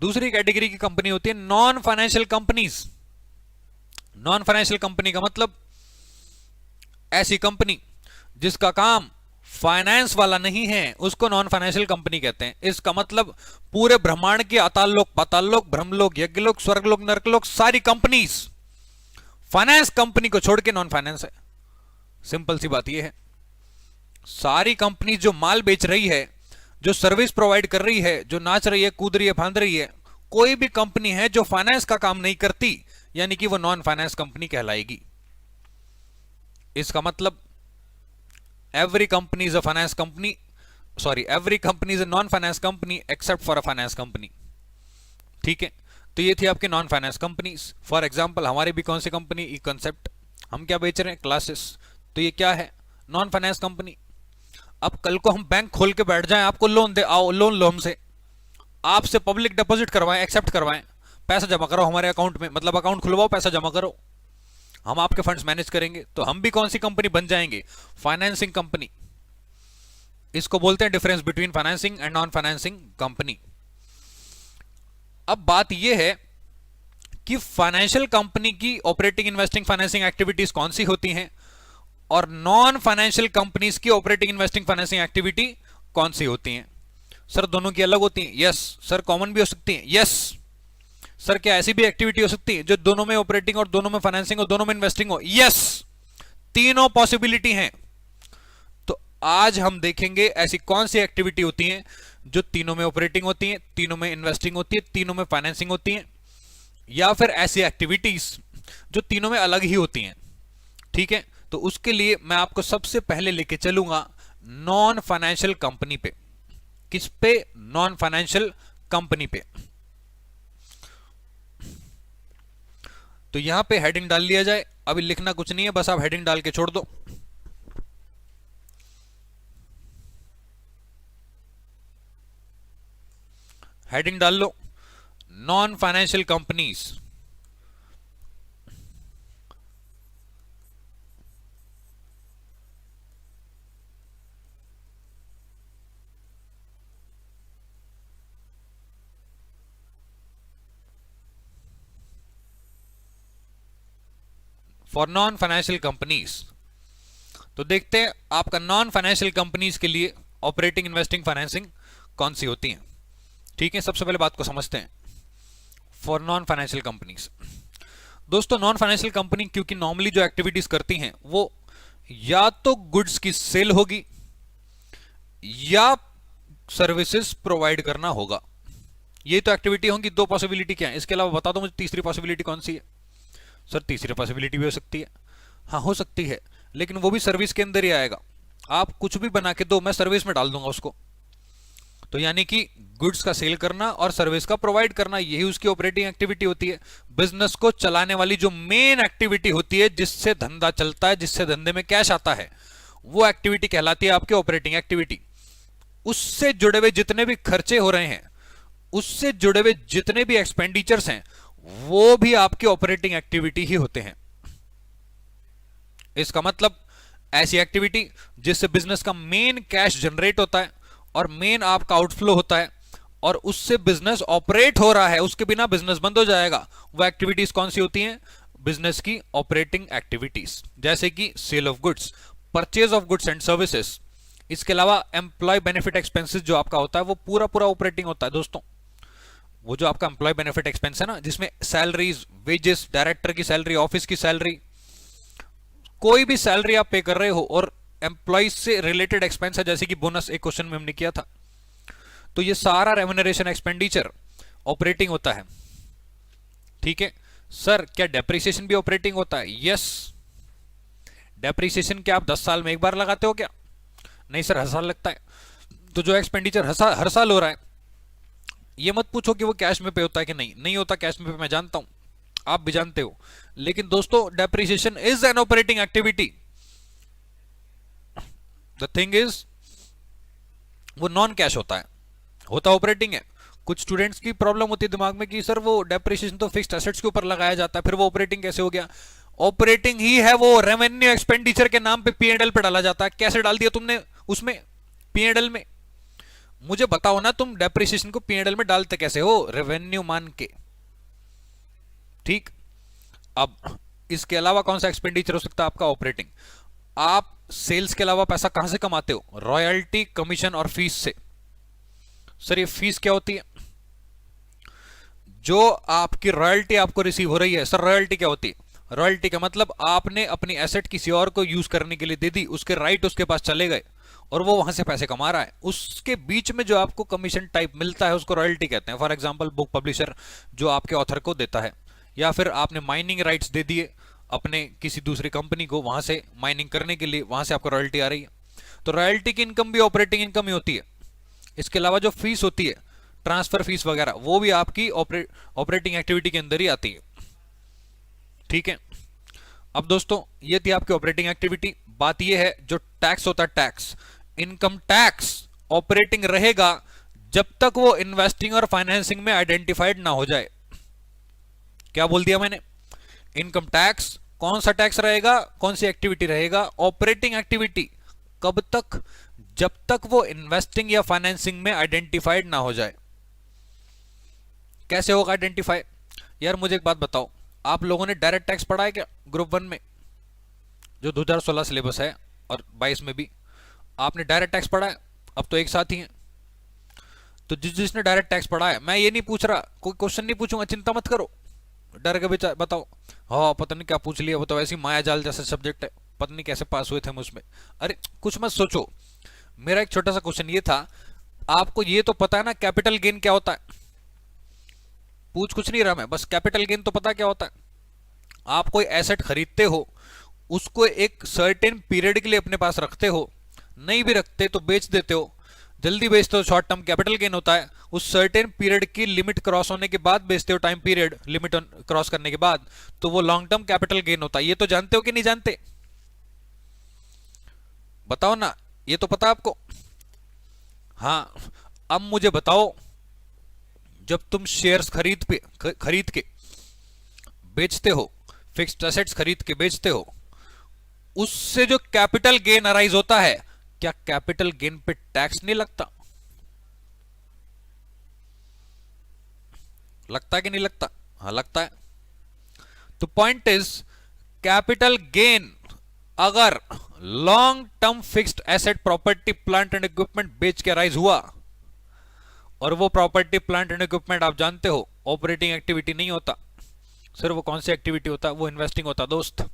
दूसरी कैटेगरी की कंपनी होती है non financial companies. Non financial company का मतलब ऐसी कंपनी जिसका काम फाइनेंस वाला नहीं है, उसको नॉन फाइनेंशियल कंपनी कहते हैं। इसका मतलब पूरे ब्रह्मांड के अताल लोक, पाताल लोक, ब्रह्मलोक, यज्ञलोक, स्वर्गलोक, नरकलोक, सारी कंपनीज फाइनेंस कंपनी को छोड़ के नॉन फाइनेंस है। सिंपल सी बात यह है, सारी कंपनी जो माल बेच रही है, जो सर्विस प्रोवाइड कर रही है, जो नाच रही है, कूद रही है, फांद रही है, कोई भी कंपनी है जो फाइनेंस का काम नहीं करती, यानी कि वो नॉन फाइनेंस कंपनी कहलाएगी। इसका मतलब every company is a finance company, sorry, every company is a non finance company except for a finance company, ठीक है। तो ये थी आपकी non finance companies. For example हमारी भी कौन सी कंपनी? ई कॉन्सेप्ट। हम क्या बेच रहे हैं? क्लासेस। तो ये क्या है? Non finance company. अब कल को हम बैंक खोल के बैठ जाएं, आपको लोन दे, आओ लोन लो हमसे, आपसे पब्लिक डिपॉजिट करवाएं, एक्सेप्ट करवाएं, पैसा जमा करो हमारे अकाउंट में, मतलब अकाउंट खुलवाओ, पैसा जमा करो, हम आपके फंड्स मैनेज करेंगे। तो हम भी कौन सी कंपनी बन जाएंगे? Financing company. इसको बोलते हैं difference between financing and non financing company. अब बात यह है कि फाइनेंशियल कंपनी की ऑपरेटिंग, इन्वेस्टिंग, फाइनेंसिंग एक्टिविटीज कौन सी होती हैं और नॉन फाइनेंशियल कंपनीज की ऑपरेटिंग, इन्वेस्टिंग, फाइनेंसिंग एक्टिविटी कौन सी होती हैं? सर दोनों की अलग होती हैं? यस। सर कॉमन भी हो सकती हैं? यस। सर क्या ऐसी भी एक्टिविटी हो सकती है जो दोनों में ऑपरेटिंग और दोनों में फाइनेंसिंग और दोनों में इन्वेस्टिंग हो? यस, तीनों पॉसिबिलिटी हैं। तो आज हम देखेंगे ऐसी कौन सी एक्टिविटी होती हैं जो तीनों में ऑपरेटिंग होती हैं, तीनों में इन्वेस्टिंग होती है, तीनों में फाइनेंसिंग होती हैं, या फिर ऐसी एक्टिविटीज जो तीनों में अलग ही होती हैं, ठीक है। तो उसके लिए मैं आपको सबसे पहले लेके चलूंगा नॉन फाइनेंशियल कंपनी पे। किस पे? नॉन फाइनेंशियल कंपनी पे। तो यहां पे हेडिंग डाल लिया जाए, अभी लिखना कुछ नहीं है, बस आप हेडिंग डाल के छोड़ दो। हेडिंग डाल लो, non financial companies. For non financial companies. तो देखते हैं आपका नॉन फाइनेंशियल कंपनीज के लिए ऑपरेटिंग, इन्वेस्टिंग, फाइनेंसिंग कौन सी होती हैं, ठीक है। सबसे पहले बात को समझते हैं फॉर नॉन फाइनेंशियल कंपनीज। दोस्तों नॉन फाइनेंशियल कंपनी क्योंकि नॉर्मली जो एक्टिविटीज करती हैं वो या तो गुड्स की सेल होगी या सर्विसेज प्रोवाइड करना होगा, ये तो एक्टिविटी होंगी। दो पॉसिबिलिटी क्या है? इसके अलावा बता दो मुझे तीसरी पॉसिबिलिटी कौन सी है? सर तीसरी पॉसिबिलिटी भी हो सकती है। हाँ हो सकती है, लेकिन वो भी सर्विस के अंदर ही आएगा। आप कुछ भी बना के दो, मैं सर्विस में डाल दूंगा उसको। तो यानी कि गुड्स का सेल करना और सर्विस का प्रोवाइड करना, यही उसकी ऑपरेटिंग एक्टिविटी होती है। बिजनेस को चलाने वाली जो मेन एक्टिविटी होती है, जिससे धंधा चलता है, जिससे धंधे में कैश आता है, वो एक्टिविटी कहलाती है आपकी ऑपरेटिंग एक्टिविटी। उससे जुड़े हुए जितने भी खर्चे हो रहे हैं, उससे जुड़े हुए जितने भी एक्सपेंडिचर्स हैं, वो भी आपकी ऑपरेटिंग एक्टिविटी ही होते हैं। इसका मतलब ऐसी एक्टिविटी जिससे बिजनेस का मेन कैश जनरेट होता है और मेन आपका आउटफ्लो होता है और उससे बिजनेस ऑपरेट हो रहा है, उसके बिना बिजनेस बंद हो जाएगा, वो एक्टिविटीज कौन सी होती हैं? बिजनेस की ऑपरेटिंग एक्टिविटीज, जैसे कि sale of goods, purchase of goods and services. इसके अलावा एम्प्लॉय बेनिफिट एक्सपेंसेस जो आपका होता है वो पूरा पूरा ऑपरेटिंग होता है दोस्तों। वो जो आपका एम्प्लॉय बेनिफिट एक्सपेंस है ना, जिसमें सैलरीज, वेजेस, डायरेक्टर की सैलरी, ऑफिस की सैलरी, कोई भी सैलरी आप पे कर रहे हो और एम्प्लॉय से रिलेटेड एक्सपेंस है, जैसे कि बोनस एक क्वेश्चन में हमने किया था, तो ये सारा रेम्यूनरेशन एक्सपेंडिचर ऑपरेटिंग होता है। ठीक है सर, क्या डेप्रिसिएशन भी ऑपरेटिंग होता है? यस। डेप्रिसिएशन क्या आप 10 साल में एक बार लगाते हो क्या? नहीं सर, हर साल लगता है। तो जो एक्सपेंडिचर हर साल हो रहा है, ये मत पूछो कि वो कैश में पे होता है कि नहीं होता कैश में पे, मैं जानता हूं, आप भी जानते हो। लेकिन दोस्तों, depreciation is an operating activity. The thing is, वो नॉन कैश होता है, होता ऑपरेटिंग है। कुछ स्टूडेंट्स की प्रॉब्लम होती है दिमाग में कि सर वो डेप्रिसिएशन तो फिक्स्ड एसेट्स के ऊपर लगाया जाता है, फिर वो ऑपरेटिंग कैसे हो गया? ऑपरेटिंग ही है वो, रेवेन्यू एक्सपेंडिचर के नाम पे P&L पे डाला जाता है। कैसे डाल दिया तुमने उसमें P&L में? मुझे बताओ ना, तुम डेप्रिसिएशन को P&L में डालते कैसे हो? रेवेन्यू मान के। ठीक, अब इसके अलावा कौन सा एक्सपेंडिचर हो सकता है आपका ऑपरेटिंग? आप सेल्स के अलावा पैसा कहां से कमाते हो? रॉयल्टी, कमीशन और फीस से। सर ये फीस क्या होती है? जो आपकी रॉयल्टी आपको रिसीव हो रही है। सर रॉयल्टी क्या होती है? रॉयल्टी का मतलब आपने अपनी एसेट किसी और को यूज करने के लिए दे दी, उसके राइट उसके पास चले गए और वो वहां से पैसे कमा रहा है, उसके बीच में जो आपको कमीशन टाइप मिलता है उसको रॉयल्टी कहते हैं। फॉर एग्जांपल, बुक पब्लिशर जो आपके ऑथर को देता है, या फिर आपने माइनिंग राइट्स दे दिए अपने किसी दूसरी कंपनी को, वहां से माइनिंग करने के लिए, वहां से आपको रॉयल्टी आ रही है। तो रॉयल्टी की इनकम भी ऑपरेटिंग इनकम ही होती है। इसके अलावा जो फीस होती है, ट्रांसफर फीस वगैरह, वो भी आपकी ऑपरेटिंग एक्टिविटी के अंदर ही आती है। ठीक है, अब दोस्तों ये थी आपकी ऑपरेटिंग एक्टिविटी। बात ये है, जो टैक्स होता है, टैक्स, इनकम टैक्स ऑपरेटिंग रहेगा जब तक वो इन्वेस्टिंग और फाइनेंसिंग में आइडेंटिफाइड ना हो जाए। क्या बोल दिया मैंने? इनकम टैक्स कौन सा टैक्स रहेगा, कौन सी एक्टिविटी रहेगा? Operating activity. कब तक? जब तक वो इन्वेस्टिंग या फाइनेंसिंग में आइडेंटिफाइड ना हो जाए। कैसे होगा आइडेंटिफाई? यार मुझे एक बात बताओ, आप लोगों ने डायरेक्ट टैक्स पढ़ा है क्या ग्रुप 1 में, जो 2016 सिलेबस है और 22 में भी? आपने डायरेक्ट टैक्स पढ़ा है? अब तो एक साथ ही है। तो जिसने डायरेक्ट टैक्स पढ़ा है, मैं ये नहीं पूछ रहा, कोई क्वेश्चन नहीं पूछूंगा, चिंता मत करो, डर के बताओ हाँ पता नहीं क्या पूछ लिया, वो तो वैसे ही माया जाल जैसा सब्जेक्ट है, पता नहीं कैसे पास हुए थे हम उसमें। अरे कुछ मत सोचो, मेरा एक छोटा सा क्वेश्चन ये था, आपको ये तो पता है ना कैपिटल गेन क्या होता है? पूछ कुछ नहीं रहा मैं, बस कैपिटल गेन तो पता क्या होता है? आप कोई एसेट खरीदते हो, उसको एक सर्टेन पीरियड के लिए अपने पास रखते हो, नहीं भी रखते तो बेच देते हो, जल्दी बेचते हो शॉर्ट टर्म कैपिटल गेन होता है, उस सर्टेन पीरियड की लिमिट क्रॉस होने के बाद बेचते हो, टाइम पीरियड लिमिट क्रॉस करने के बाद, तो वो लॉन्ग टर्म कैपिटल गेन होता है। ये तो जानते हो कि नहीं जानते? बताओ ना, ये तो पता आपको? हाँ, अब मुझे बताओ, जब तुम शेयर्स खरीद के बेचते हो, फिक्स्ड एसेट्स खरीद के बेचते हो, उससे जो कैपिटल गेन अराइज होता है, क्या कैपिटल गेन पे टैक्स नहीं लगता? लगता है कि नहीं लगता? हाँ लगता है। तो पॉइंट इज, कैपिटल गेन अगर long term fixed asset, property, plant and equipment बेच के अराइज हुआ, और वो प्रॉपर्टी, प्लांट एंड इक्विपमेंट आप जानते हो ऑपरेटिंग एक्टिविटी नहीं होता। सर वो कौन सी एक्टिविटी होता है? वो इन्वेस्टिंग होता दोस्त।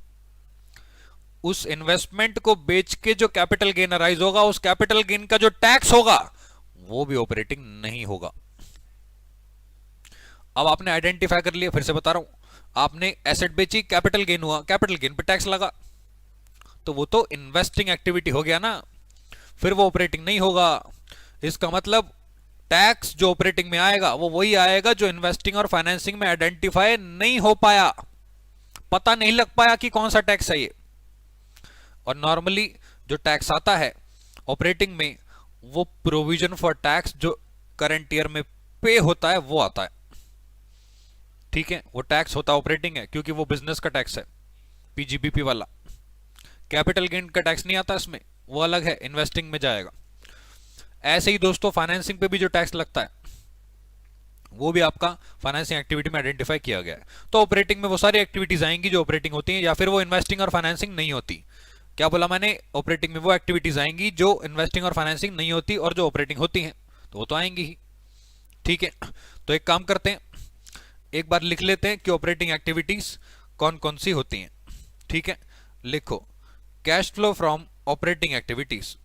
उस इन्वेस्टमेंट को बेच के जो कैपिटल गेन अराइज होगा, उस कैपिटल गेन का जो टैक्स होगा वो भी ऑपरेटिंग नहीं होगा। अब आपने आइडेंटिफाई कर लिया, फिर से बता रहा हूं, आपने एसेट बेची, कैपिटल गेन हुआ, कैपिटल गेन पे टैक्स लगा, तो वो तो इन्वेस्टिंग एक्टिविटी हो गया ना, फिर वो ऑपरेटिंग नहीं होगा। इसका मतलब टैक्स जो ऑपरेटिंग में आएगा वो वही आएगा जो इन्वेस्टिंग और फाइनेंसिंग में आइडेंटिफाई नहीं हो पाया, पता नहीं लग पाया कि कौन सा टैक्स है ये। और नॉर्मली जो टैक्स आता है ऑपरेटिंग में, वो प्रोविजन फॉर टैक्स जो करंट ईयर में पे होता है वो आता है। ठीक है, वो टैक्स होता ऑपरेटिंग है क्योंकि वो बिजनेस का टैक्स है, पीजीबीपी वाला। कैपिटल गेन का टैक्स नहीं आता इसमें, वो अलग है, इन्वेस्टिंग में जाएगा। ऐसे ही दोस्तों फाइनेंसिंग पे भी जो टैक्स लगता है वो भी आपका फाइनेंसिंग एक्टिविटी में आइडेंटिफाई किया गया है। तो ऑपरेटिंग में वो सारी एक्टिविटीज आएंगी जो ऑपरेटिंग होती हैं, या फिर वो इन्वेस्टिंग और फाइनेंसिंग नहीं होती। क्या बोला मैंने? ऑपरेटिंग में वो एक्टिविटीज आएंगी जो इन्वेस्टिंग और फाइनेंसिंग नहीं होती, और जो ऑपरेटिंग होती हैं तो वो तो आएंगी ही। ठीक है, तो एक काम करते हैं, एक बार लिख लेते हैं कि ऑपरेटिंग एक्टिविटीज कौन कौन सी होती हैं। ठीक है, लिखो cash flow from operating activities.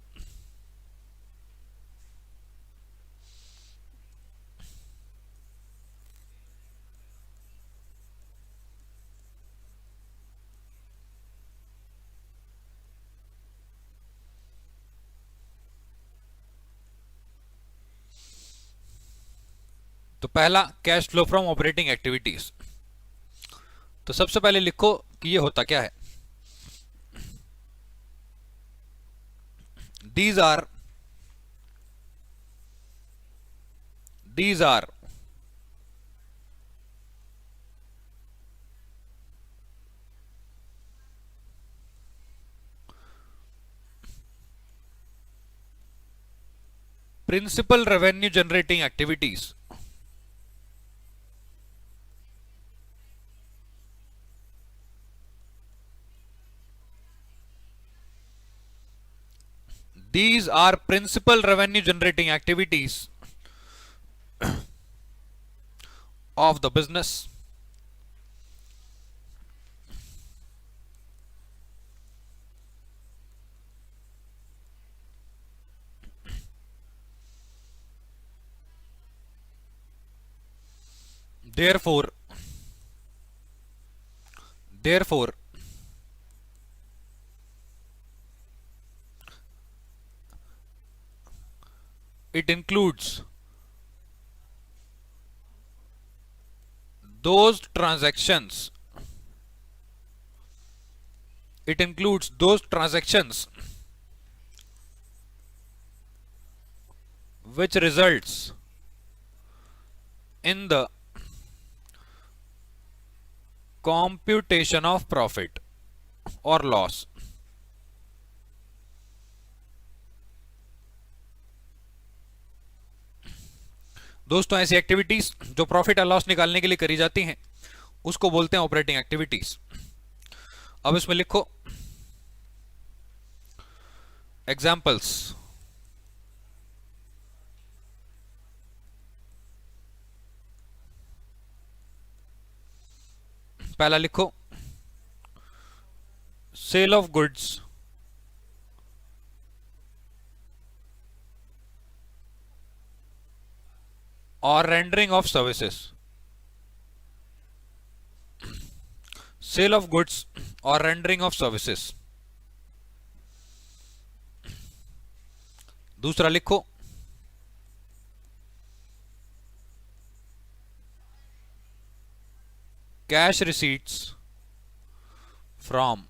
तो पहला cash flow from operating activities, तो सबसे पहले लिखो कि ये होता क्या है। these are these are principal revenue generating activities. These are principal revenue generating activities of the business. Therefore, it includes those transactions. It includes those transactions which results in the computation of profit or loss. दोस्तों ऐसी एक्टिविटीज जो प्रॉफिट और लॉस निकालने के लिए करी जाती हैं उसको बोलते हैं ऑपरेटिंग एक्टिविटीज। अब इसमें लिखो एग्जाम्पल्स। पहला लिखो सेल ऑफ गुड्स और rendering of services. Sale of goods और रेंडरिंग ऑफ सर्विसेज। दूसरा लिखो cash receipts from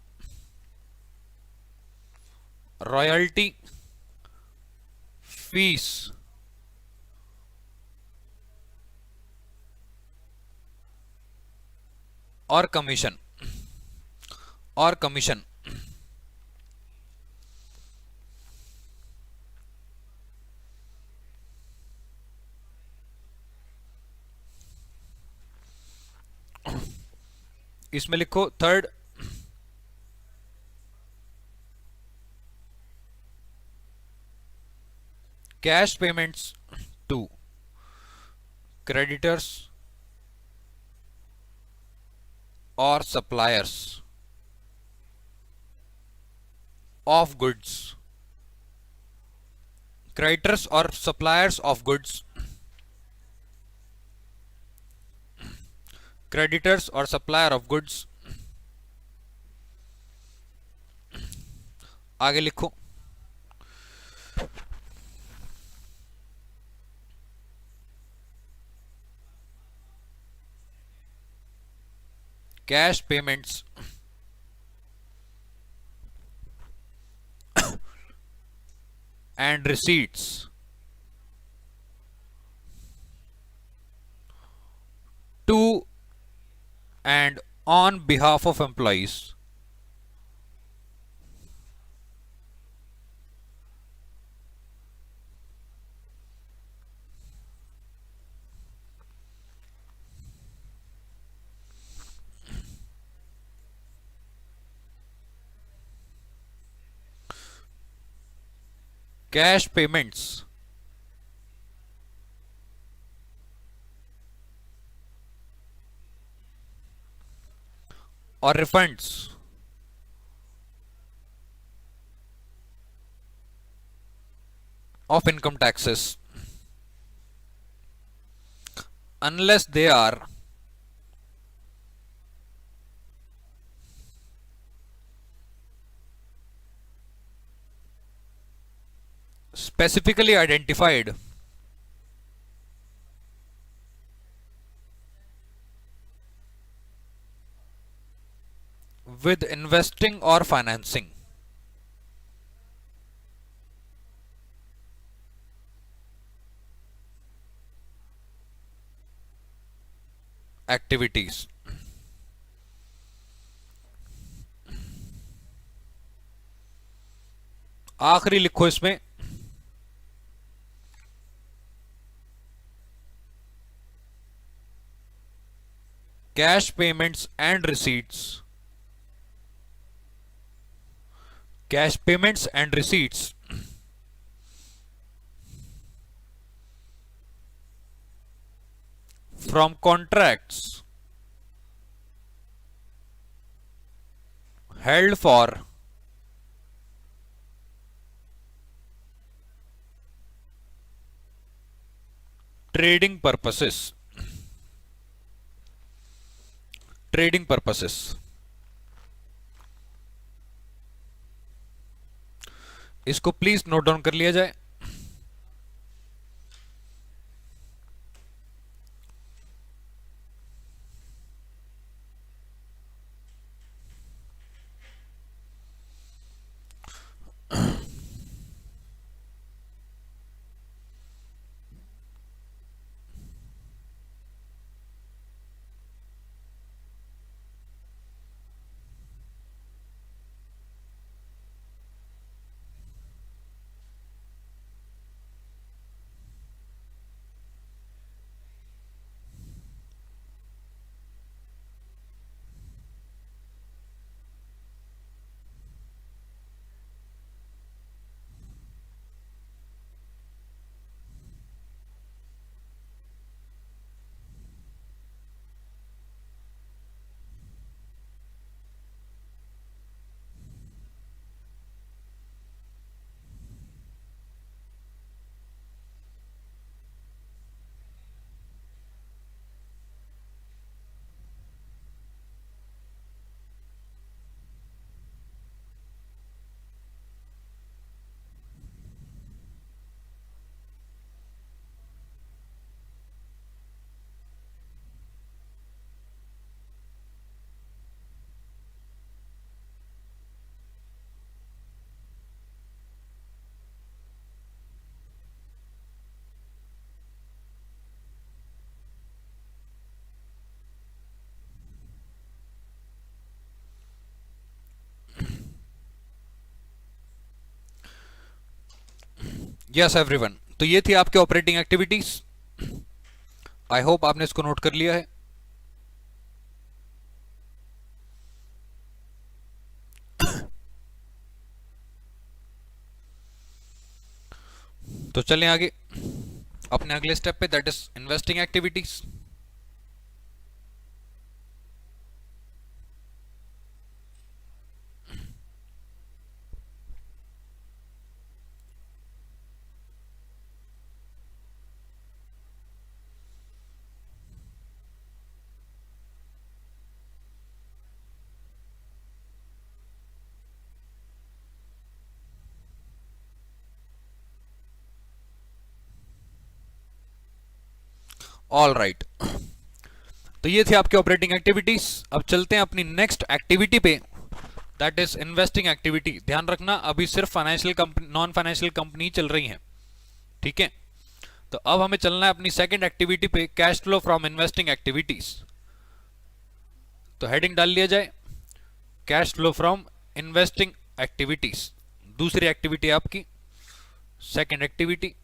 royalty fees और कमीशन इसमें लिखो third cash payments to creditors और सप्लायर्स ऑफ गुड्स। क्रेडिटर्स और सप्लायर्स ऑफ गुड्स, क्रेडिटर्स और सप्लायर ऑफ गुड्स। आगे लिखो cash payments and receipts to and on behalf of employees. Cash payments or refunds of income taxes unless they are specifically identified with investing or financing activities. आखिरी लिखो इसमें cash payments and receipts. Cash payments and receipts from contracts held for trading purposes. Trading purposes. इसको प्लीज नोट डाउन कर लिया जाए। यस एवरीवन, तो ये थी आपके ऑपरेटिंग एक्टिविटीज। आई होप आपने इसको नोट कर लिया है। तो चलें आगे अपने अगले स्टेप पे, that is investing activities. All right, तो ये थे आपके ऑपरेटिंग एक्टिविटीज। अब चलते हैं अपनी नेक्स्ट एक्टिविटी पे, दैट इज इन्वेस्टिंग एक्टिविटी। ध्यान रखना अभी सिर्फ financial company, non financial company चल रही हैं, ठीक है। तो अब हमें चलना है अपनी सेकंड एक्टिविटी पे, cash flow from investing activities. तो हेडिंग डाल लिया जाए cash flow from investing activities, दूसरी एक्टिविटी आपकी second activity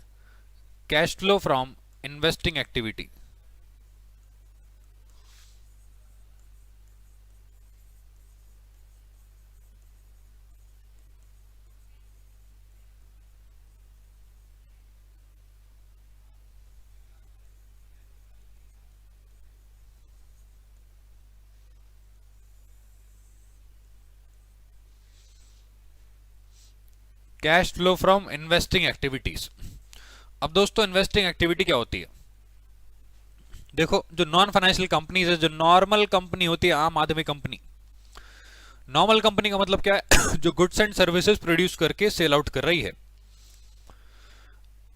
cash flow from investing activity. Cash flow from investing activities. अब दोस्तों इन्वेस्टिंग एक्टिविटी क्या होती है? देखो, जो नॉन फाइनेंशियल कंपनीज है, जो नॉर्मल कंपनी होती है, आम आदमी कंपनी, नॉर्मल कंपनी का मतलब क्या है? जो गुड्स एंड सर्विसेज प्रोड्यूस करके सेल आउट कर रही है।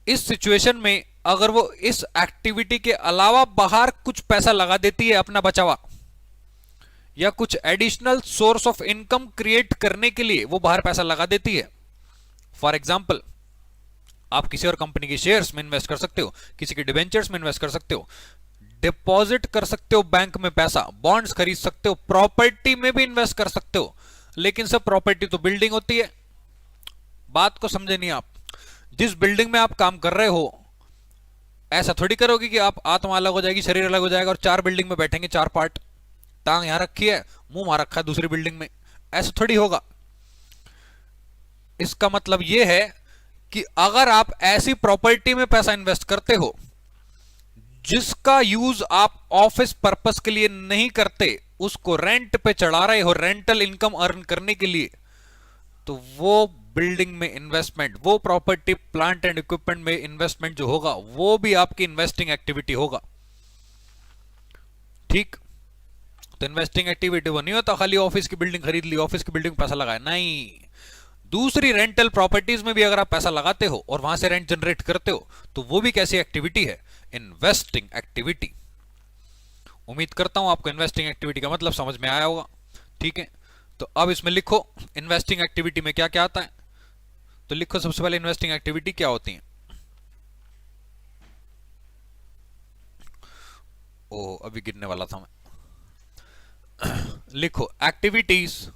इस सिचुएशन में अगर वो इस एक्टिविटी के अलावा बाहर कुछ पैसा लगा देती है अपना बचा हुआ, या कुछ additional source of income create करने के लिए वो बाहर पैसा लगा देती है। फॉर एग्जाम्पल, आप किसी और कंपनी के शेयर्स में इन्वेस्ट कर सकते हो, किसी के डिबेंचर्स में इन्वेस्ट कर सकते हो, डिपॉजिट कर सकते हो बैंक में पैसा, बॉन्ड्स खरीद सकते हो, प्रॉपर्टी में भी इन्वेस्ट कर सकते हो। लेकिन सब प्रॉपर्टी तो बिल्डिंग होती है। बात को समझे नहीं आप? जिस बिल्डिंग में आप काम कर रहे हो, ऐसा थोड़ी करोगे कि आप आत्मा अलग हो जाएगी, शरीर अलग हो जाएगा और चार बिल्डिंग में बैठेंगे, चार पार्ट, टांग यहां रखी है, मुंह वहां रखा है दूसरी बिल्डिंग में। ऐसा थोड़ी होगा। इसका मतलब यह है कि अगर आप ऐसी प्रॉपर्टी में पैसा इन्वेस्ट करते हो जिसका यूज आप ऑफिस पर्पस के लिए नहीं करते, उसको रेंट पे चढ़ा रहे हो रेंटल इनकम अर्न करने के लिए, तो वो बिल्डिंग में इन्वेस्टमेंट, वो प्रॉपर्टी प्लांट एंड इक्विपमेंट में इन्वेस्टमेंट जो होगा, वो भी आपकी इन्वेस्टिंग एक्टिविटी होगा। ठीक? तो इन्वेस्टिंग एक्टिविटी वो नहीं होता खाली ऑफिस की बिल्डिंग खरीद ली, ऑफिस की बिल्डिंग में पैसा लगाया, नहीं। दूसरी रेंटल प्रॉपर्टीज में भी अगर आप पैसा लगाते हो और वहां से रेंट जनरेट करते हो, तो वो भी कैसी एक्टिविटी है? Investing activity. उम्मीद करता हूं आपको इन्वेस्टिंग एक्टिविटी का मतलब समझ में आया होगा। ठीक है, तो अब इसमें लिखो इन्वेस्टिंग एक्टिविटी में क्या क्या आता है। तो लिखो सबसे पहले इन्वेस्टिंग एक्टिविटी क्या होती है। ओ, अभी गिरने वाला था मैं। लिखो activities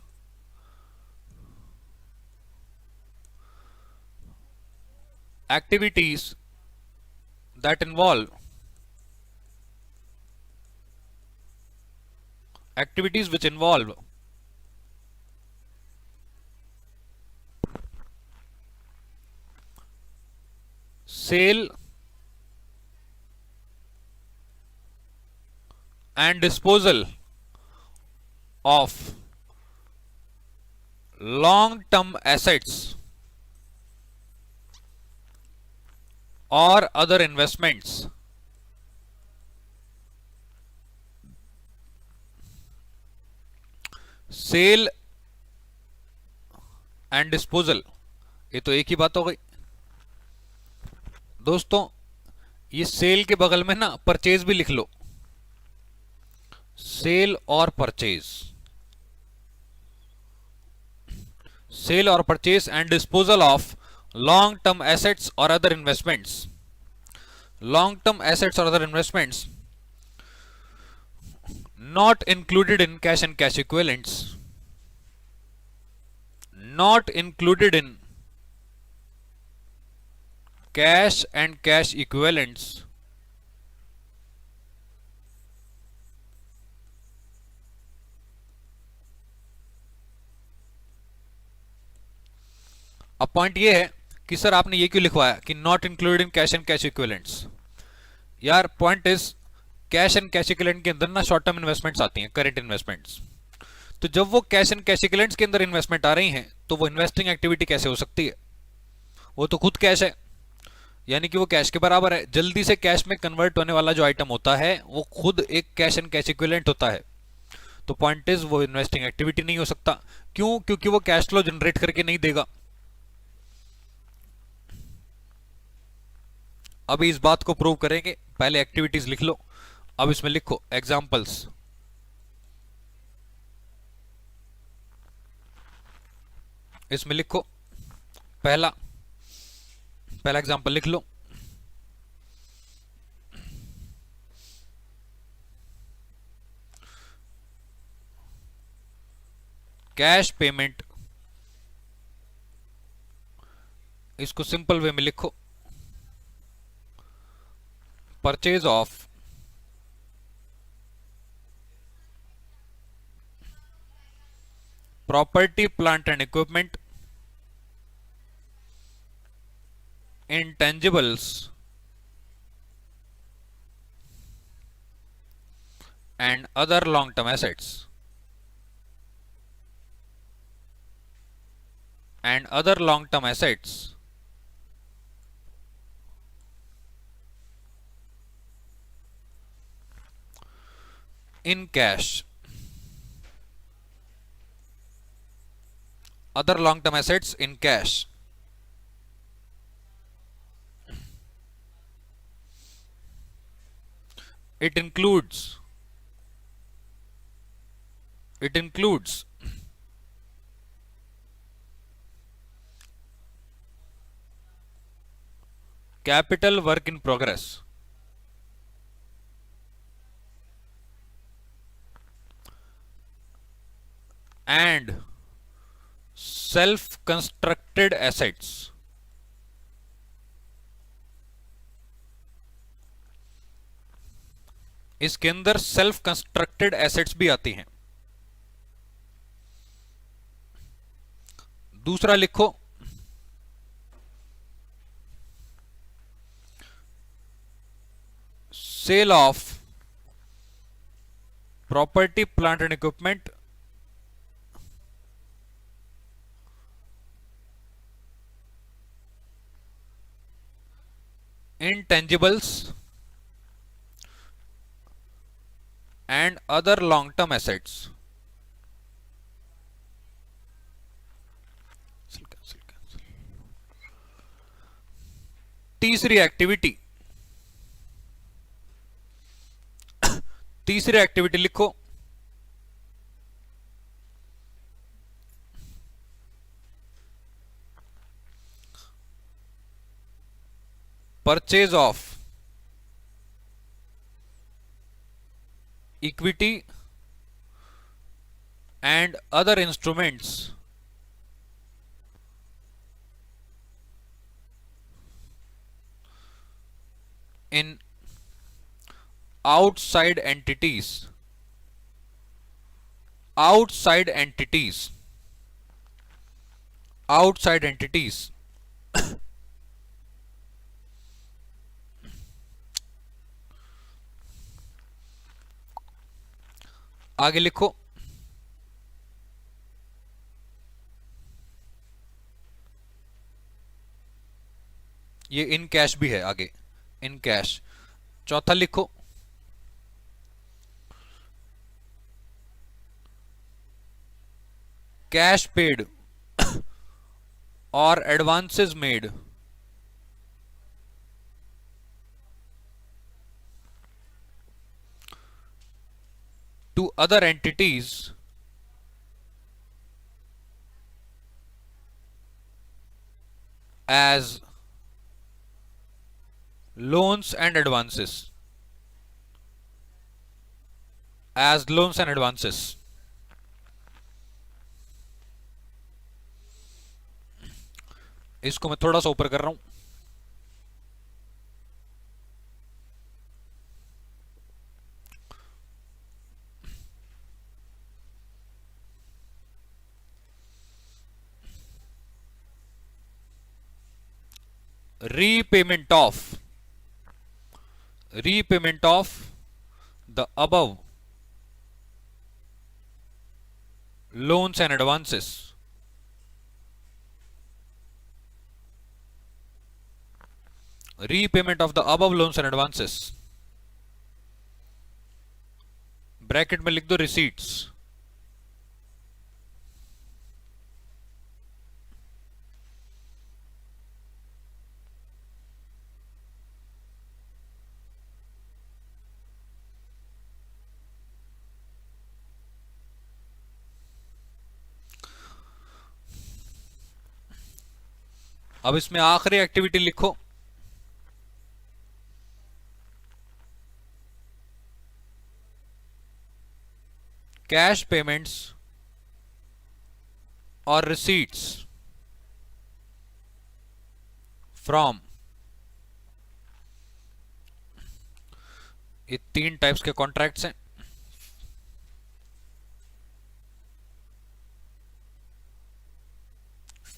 that involve activities which involve sale and disposal of long term assets or other investments sale and disposal, ये तो एक ही बात हो गई दोस्तों। ये सेल के बगल में ना परचेज भी लिख लो, सेल और परचेज, सेल और purchase and disposal of long term assets or other investments, long term assets or other investments not included in cash and cash equivalents, not included in cash and cash equivalents अब पॉइंट ये है कि सर आपने ये क्यों लिखवाया कि not included in cash and cash equivalents. यार point is, cash and cash equivalent के अंदर ना शॉर्ट टर्म इन्वेस्टमेंट्स आती हैं, करेंट इन्वेस्टमेंट्स। तो जब वो कैश एंड कैश इक्विवेलेंट्स के अंदर इन्वेस्टमेंट आ रही हैं, तो वो इन्वेस्टिंग एक्टिविटी कैसे हो सकती है? वो तो खुद कैश है, यानी कि वो कैश के बराबर है। जल्दी से कैश में कन्वर्ट होने वाला जो आइटम होता है वो खुद एक कैश एंड कैश इक्विवेलेंट होता है। तो पॉइंट इज, वो इन्वेस्टिंग एक्टिविटी नहीं हो सकता। क्यों? क्योंकि वो कैश फ्लो जनरेट करके नहीं देगा। अभी इस बात को प्रूव करेंगे, पहले एक्टिविटीज लिख लो। अब इसमें लिखो एग्जाम्पल्स। इसमें लिखो पहला एग्जाम्पल लिख लो, कैश पेमेंट, इसको सिंपल वे में लिखो, purchase of property plant and equipment, intangibles and other long term assets, and other long term assets in cash, other long term assets in cash. It includes capital work in progress, and self constructed assets. इसके अंदर सेल्फ कंस्ट्रक्टेड एसेट्स भी आती हैं। दूसरा लिखो, sale of property plant and equipment intangibles and other long term assets. तीसरी एक्टिविटी लिखो, purchase of equity and other instruments in outside entities आगे लिखो, ये इन कैश भी है, आगे इन कैश। चौथा लिखो, कैश पेड और advances made to other entities as loans and advances, इसको मैं थोड़ा सा ऊपर कर रहा हूं। repayment of the above loans and advances bracket में लिख दो रिसीट्स। अब इसमें आखिरी एक्टिविटी लिखो, कैश पेमेंट्स और receipts from, ये 3 टाइप्स के कॉन्ट्रैक्ट्स हैं।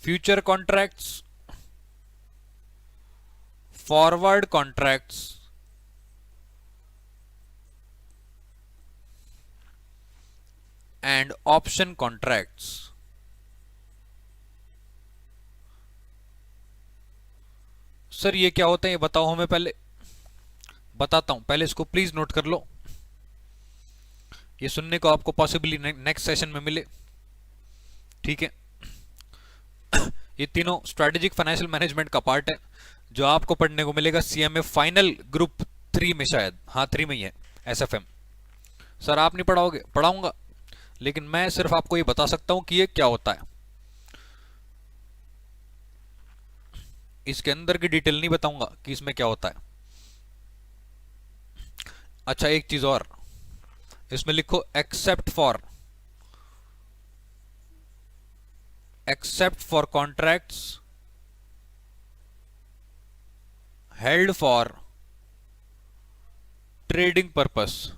Future contracts, forward contracts and option contracts. Sir ये क्या होता है, ये बताओ हमें। पहले बताता हूं, पहले इसको प्लीज नोट कर लो, ये सुनने को आपको पॉसिबली नेक्स्ट सेशन में मिले। ठीक है, ये तीनों स्ट्रेटेजिक फाइनेंशियल मैनेजमेंट का पार्ट है जो आपको पढ़ने को मिलेगा सीएमए फाइनल ग्रुप 3 में, शायद हाँ 3 में ही है, एसएफएम। सर आप नहीं पढ़ाओगे? पढ़ाऊंगा, लेकिन मैं सिर्फ आपको ये बता सकता हूं कि ये क्या होता है, इसके अंदर की डिटेल नहीं बताऊंगा कि इसमें क्या होता है। अच्छा एक चीज और, इसमें लिखो except for contracts held for trading purpose,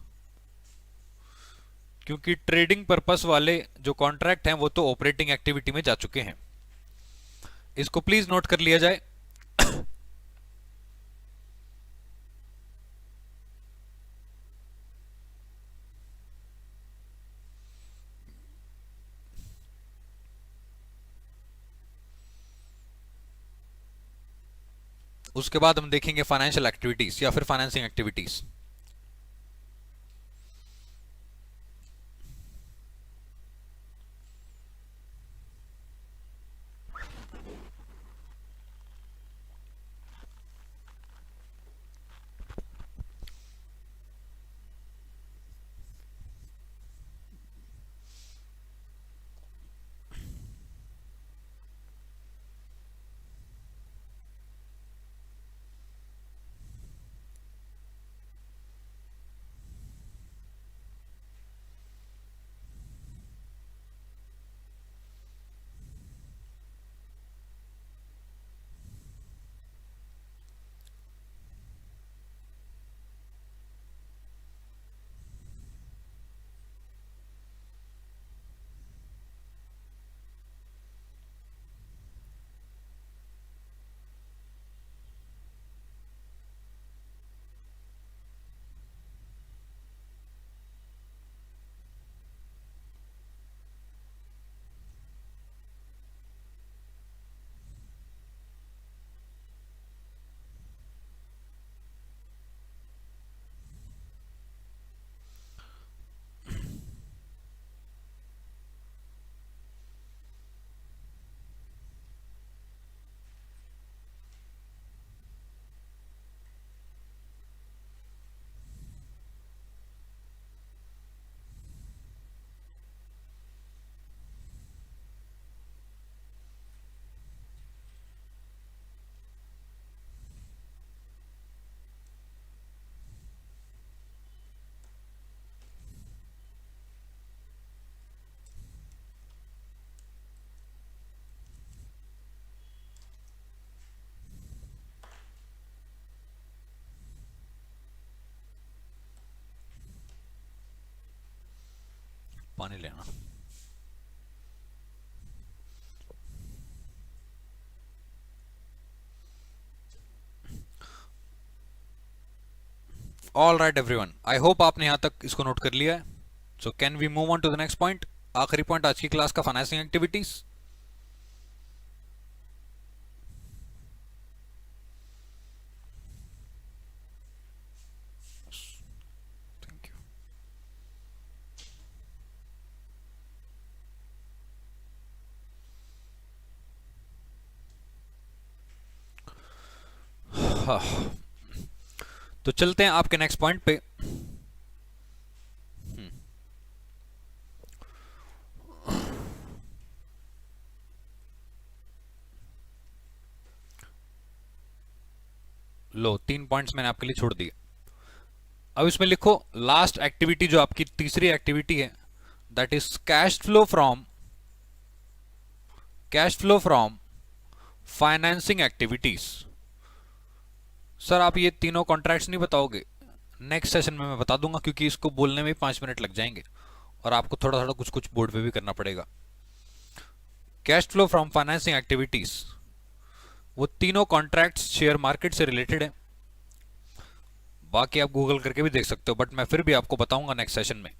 क्योंकि ट्रेडिंग पर्पस वाले जो कॉन्ट्रैक्ट हैं वो तो ऑपरेटिंग एक्टिविटी में जा चुके हैं। इसको प्लीज नोट कर लिया जाए। उसके बाद हम देखेंगे फाइनेंशियल एक्टिविटीज या फिर फाइनेंसिंग एक्टिविटीज। पानी लेना। All right everyone, I hope आपने यहां तक इसको नोट कर लिया है। So can we move on to the next point, आखिरी पॉइंट आज की क्लास का, फाइनेंसिंग एक्टिविटीज। Thank you. तो चलते हैं आपके नेक्स्ट पॉइंट पे। लो 3 पॉइंट्स मैंने आपके लिए छोड़ दिए। अब इसमें लिखो लास्ट एक्टिविटी, जो आपकी तीसरी एक्टिविटी है, that is cash flow from cash flow from financing activities. Sir आप ये तीनों कॉन्ट्रैक्ट्स नहीं बताओगे? नेक्स्ट सेशन में मैं बता दूंगा, क्योंकि इसको बोलने में 5 मिनट लग जाएंगे और आपको थोड़ा थोड़ा कुछ कुछ बोर्ड पे भी करना पड़ेगा। Cash flow from financing activities, वो तीनों कॉन्ट्रैक्ट्स शेयर मार्केट से रिलेटेड है। बाकी आप गूगल करके भी देख सकते हो, बट मैं फिर भी आपको बताऊंगा नेक्स्ट सेशन में।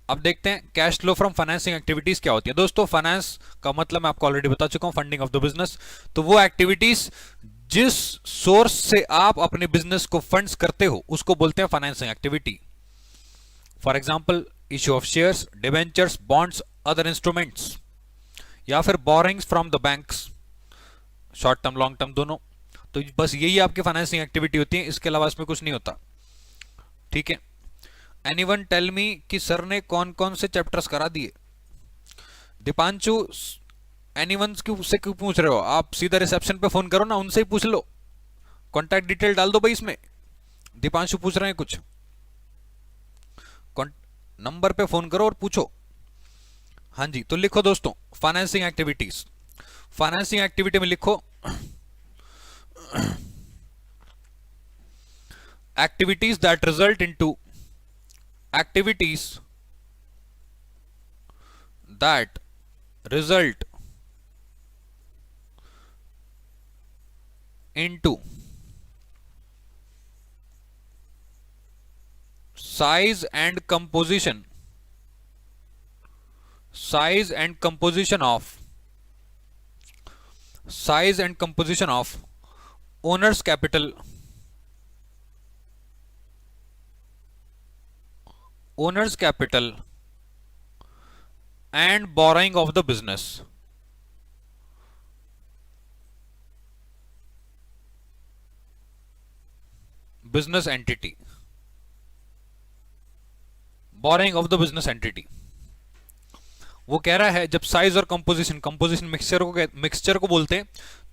अब देखते हैं cash flow from financing activities क्या होती है। दोस्तों फाइनेंस का मतलब मैं आपको ऑलरेडी बता चुका हूं, फंडिंग ऑफ द बिजनेस। तो वो एक्टिविटीज जिस सोर्स से आप अपने बिजनेस को फंड्स करते हो उसको बोलते हैं financing activity. For example issue of shares, debentures, bonds, other instruments, या फिर borings from the banks, short term long term दोनों। तो बस यही आपकी फाइनेंसिंग एक्टिविटी होती है, इसके अलावा इसमें कुछ नहीं होता। ठीक है। एनीवन टेल मी कि सर ने कौन कौन से चैप्टर्स करा दिए? दीपांशु, एनीवन से क्यों पूछ रहे हो? आप सीधा रिसेप्शन पे फोन करो ना, उनसे ही पूछ लो, कॉन्टैक्ट डिटेल डाल दो भाई इसमें। दीपांशु पूछ रहे हैं कुछ, नंबर पे फोन करो और पूछो। हाँ जी, तो लिखो दोस्तों फाइनेंसिंग एक्टिविटीज। फाइनेंसिंग एक्टिविटी में लिखो activities that result into activities that result into size and composition of owner's capital and borrowing of the business. Business entity, borrowing of the business entity। वो कह रहा है जब साइज और कंपोजिशन मिक्सचर को बोलते हैं,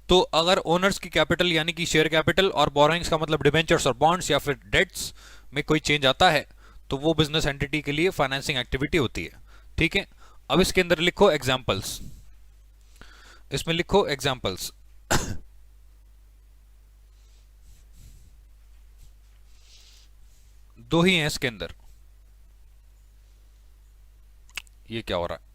तो अगर ओनर्स की कैपिटल यानी कि शेयर कैपिटल और बोरोइंग्स का मतलब डिबेंचर्स और बॉन्ड्स या फिर डेट्स में कोई चेंज आता है तो वो बिजनेस एंटिटी के लिए फाइनेंसिंग एक्टिविटी होती है। ठीक है। अब इसके अंदर लिखो एग्जांपल्स, इसमें लिखो एग्जांपल्स। दो ही हैं इसके अंदर। ये क्या हो रहा है?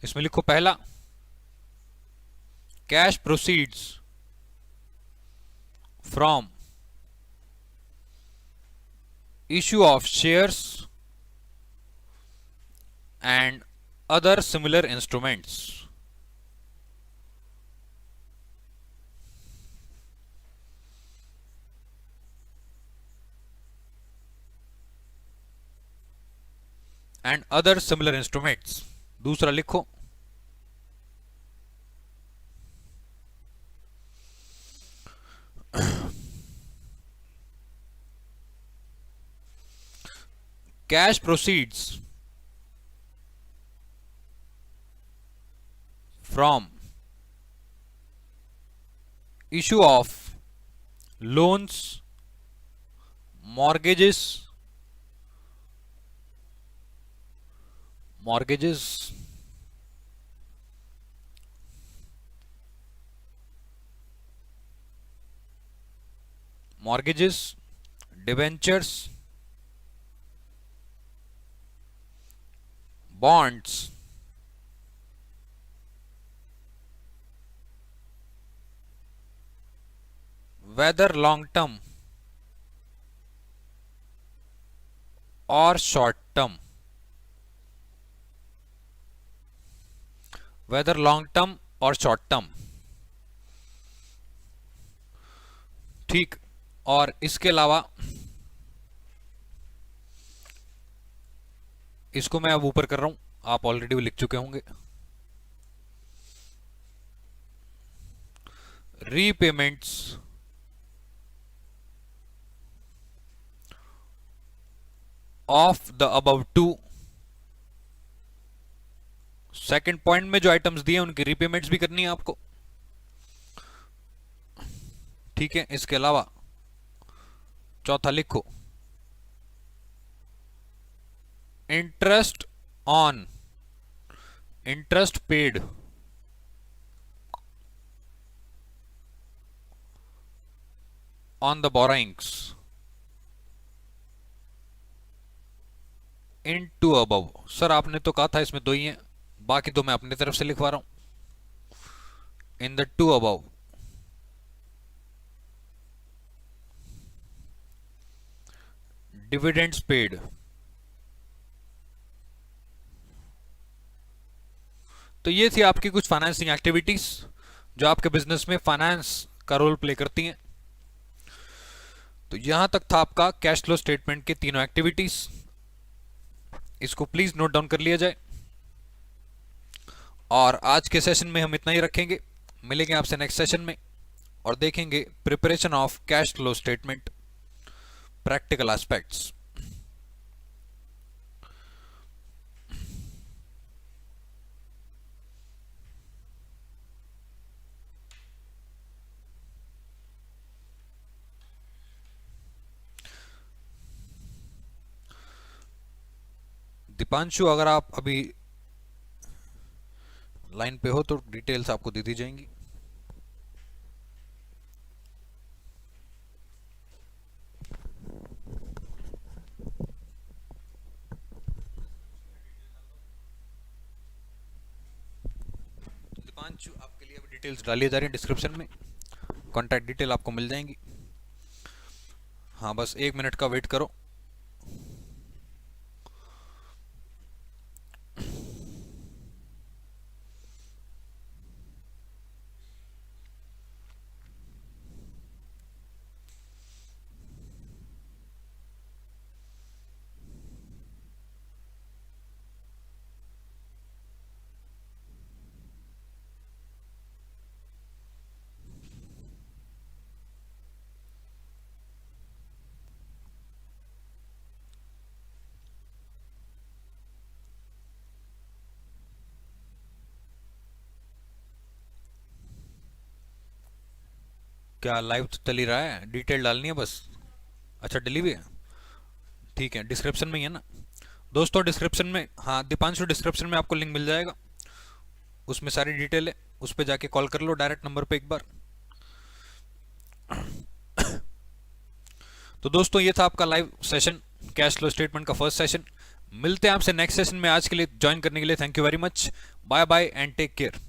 इसमें लिखो पहला, cash proceeds from issue of shares and other similar instruments. And other similar instruments. दूसरा लिखो cash proceeds from issue of loans, mortgages debentures, bonds, whether long term or short term, whether long term or short term। ठीक। और इसके अलावा इसको मैं अब ऊपर कर रहा हूं, आप ऑलरेडी लिख चुके होंगे। Repayments of the above two, second point में जो आइटम्स दिए उनकी रीपेमेंट्स भी करनी है आपको। ठीक है, इसके अलावा चौथा लिखो interest on interest paid on the borrowings in two above. Sir आपने तो कहा था इसमें दो ही हैं, बाकी तो मैं अपनी तरफ से लिखवा रहा हूं। In the two above dividends paid. तो ये थी आपकी कुछ फाइनेंसिंग एक्टिविटीज जो आपके बिजनेस में फाइनेंस का रोल प्ले करती हैं। तो यहां तक था आपका कैश फ्लो स्टेटमेंट के तीनों एक्टिविटीज। इसको प्लीज नोट डाउन कर लिया जाए। और आज के सेशन में हम इतना ही रखेंगे। मिलेंगे आपसे नेक्स्ट सेशन में और देखेंगे preparation of cash flow statement, practical aspects. Deepanshu, अगर आप अभी लाइन पे हो तो डिटेल्स आपको दे दी जाएंगी। दीपांशु, आपके लिए अभी डिटेल्स डाली जा रही है डिस्क्रिप्शन में, कॉन्टैक्ट डिटेल आपको मिल जाएंगी। हाँ, बस 1 मिनट का वेट करो। क्या लाइव तो चल ही रहा है? डिटेल डालनी है बस। अच्छा, डिलीवरी है, ठीक है, डिस्क्रिप्शन में ही है ना दोस्तों। डिस्क्रिप्शन में, हाँ दीपांशु, डिस्क्रिप्शन में आपको लिंक मिल जाएगा, उसमें सारी डिटेल है। उस पर जाके कॉल कर लो डायरेक्ट नंबर पे एक बार। तो दोस्तों ये था आपका live session, cash flow statement का फर्स्ट सेशन। मिलते हैं आपसे नेक्स्ट सेशन में। आज के लिए ज्वाइन करने के लिए thank you very much. Bye bye and take care.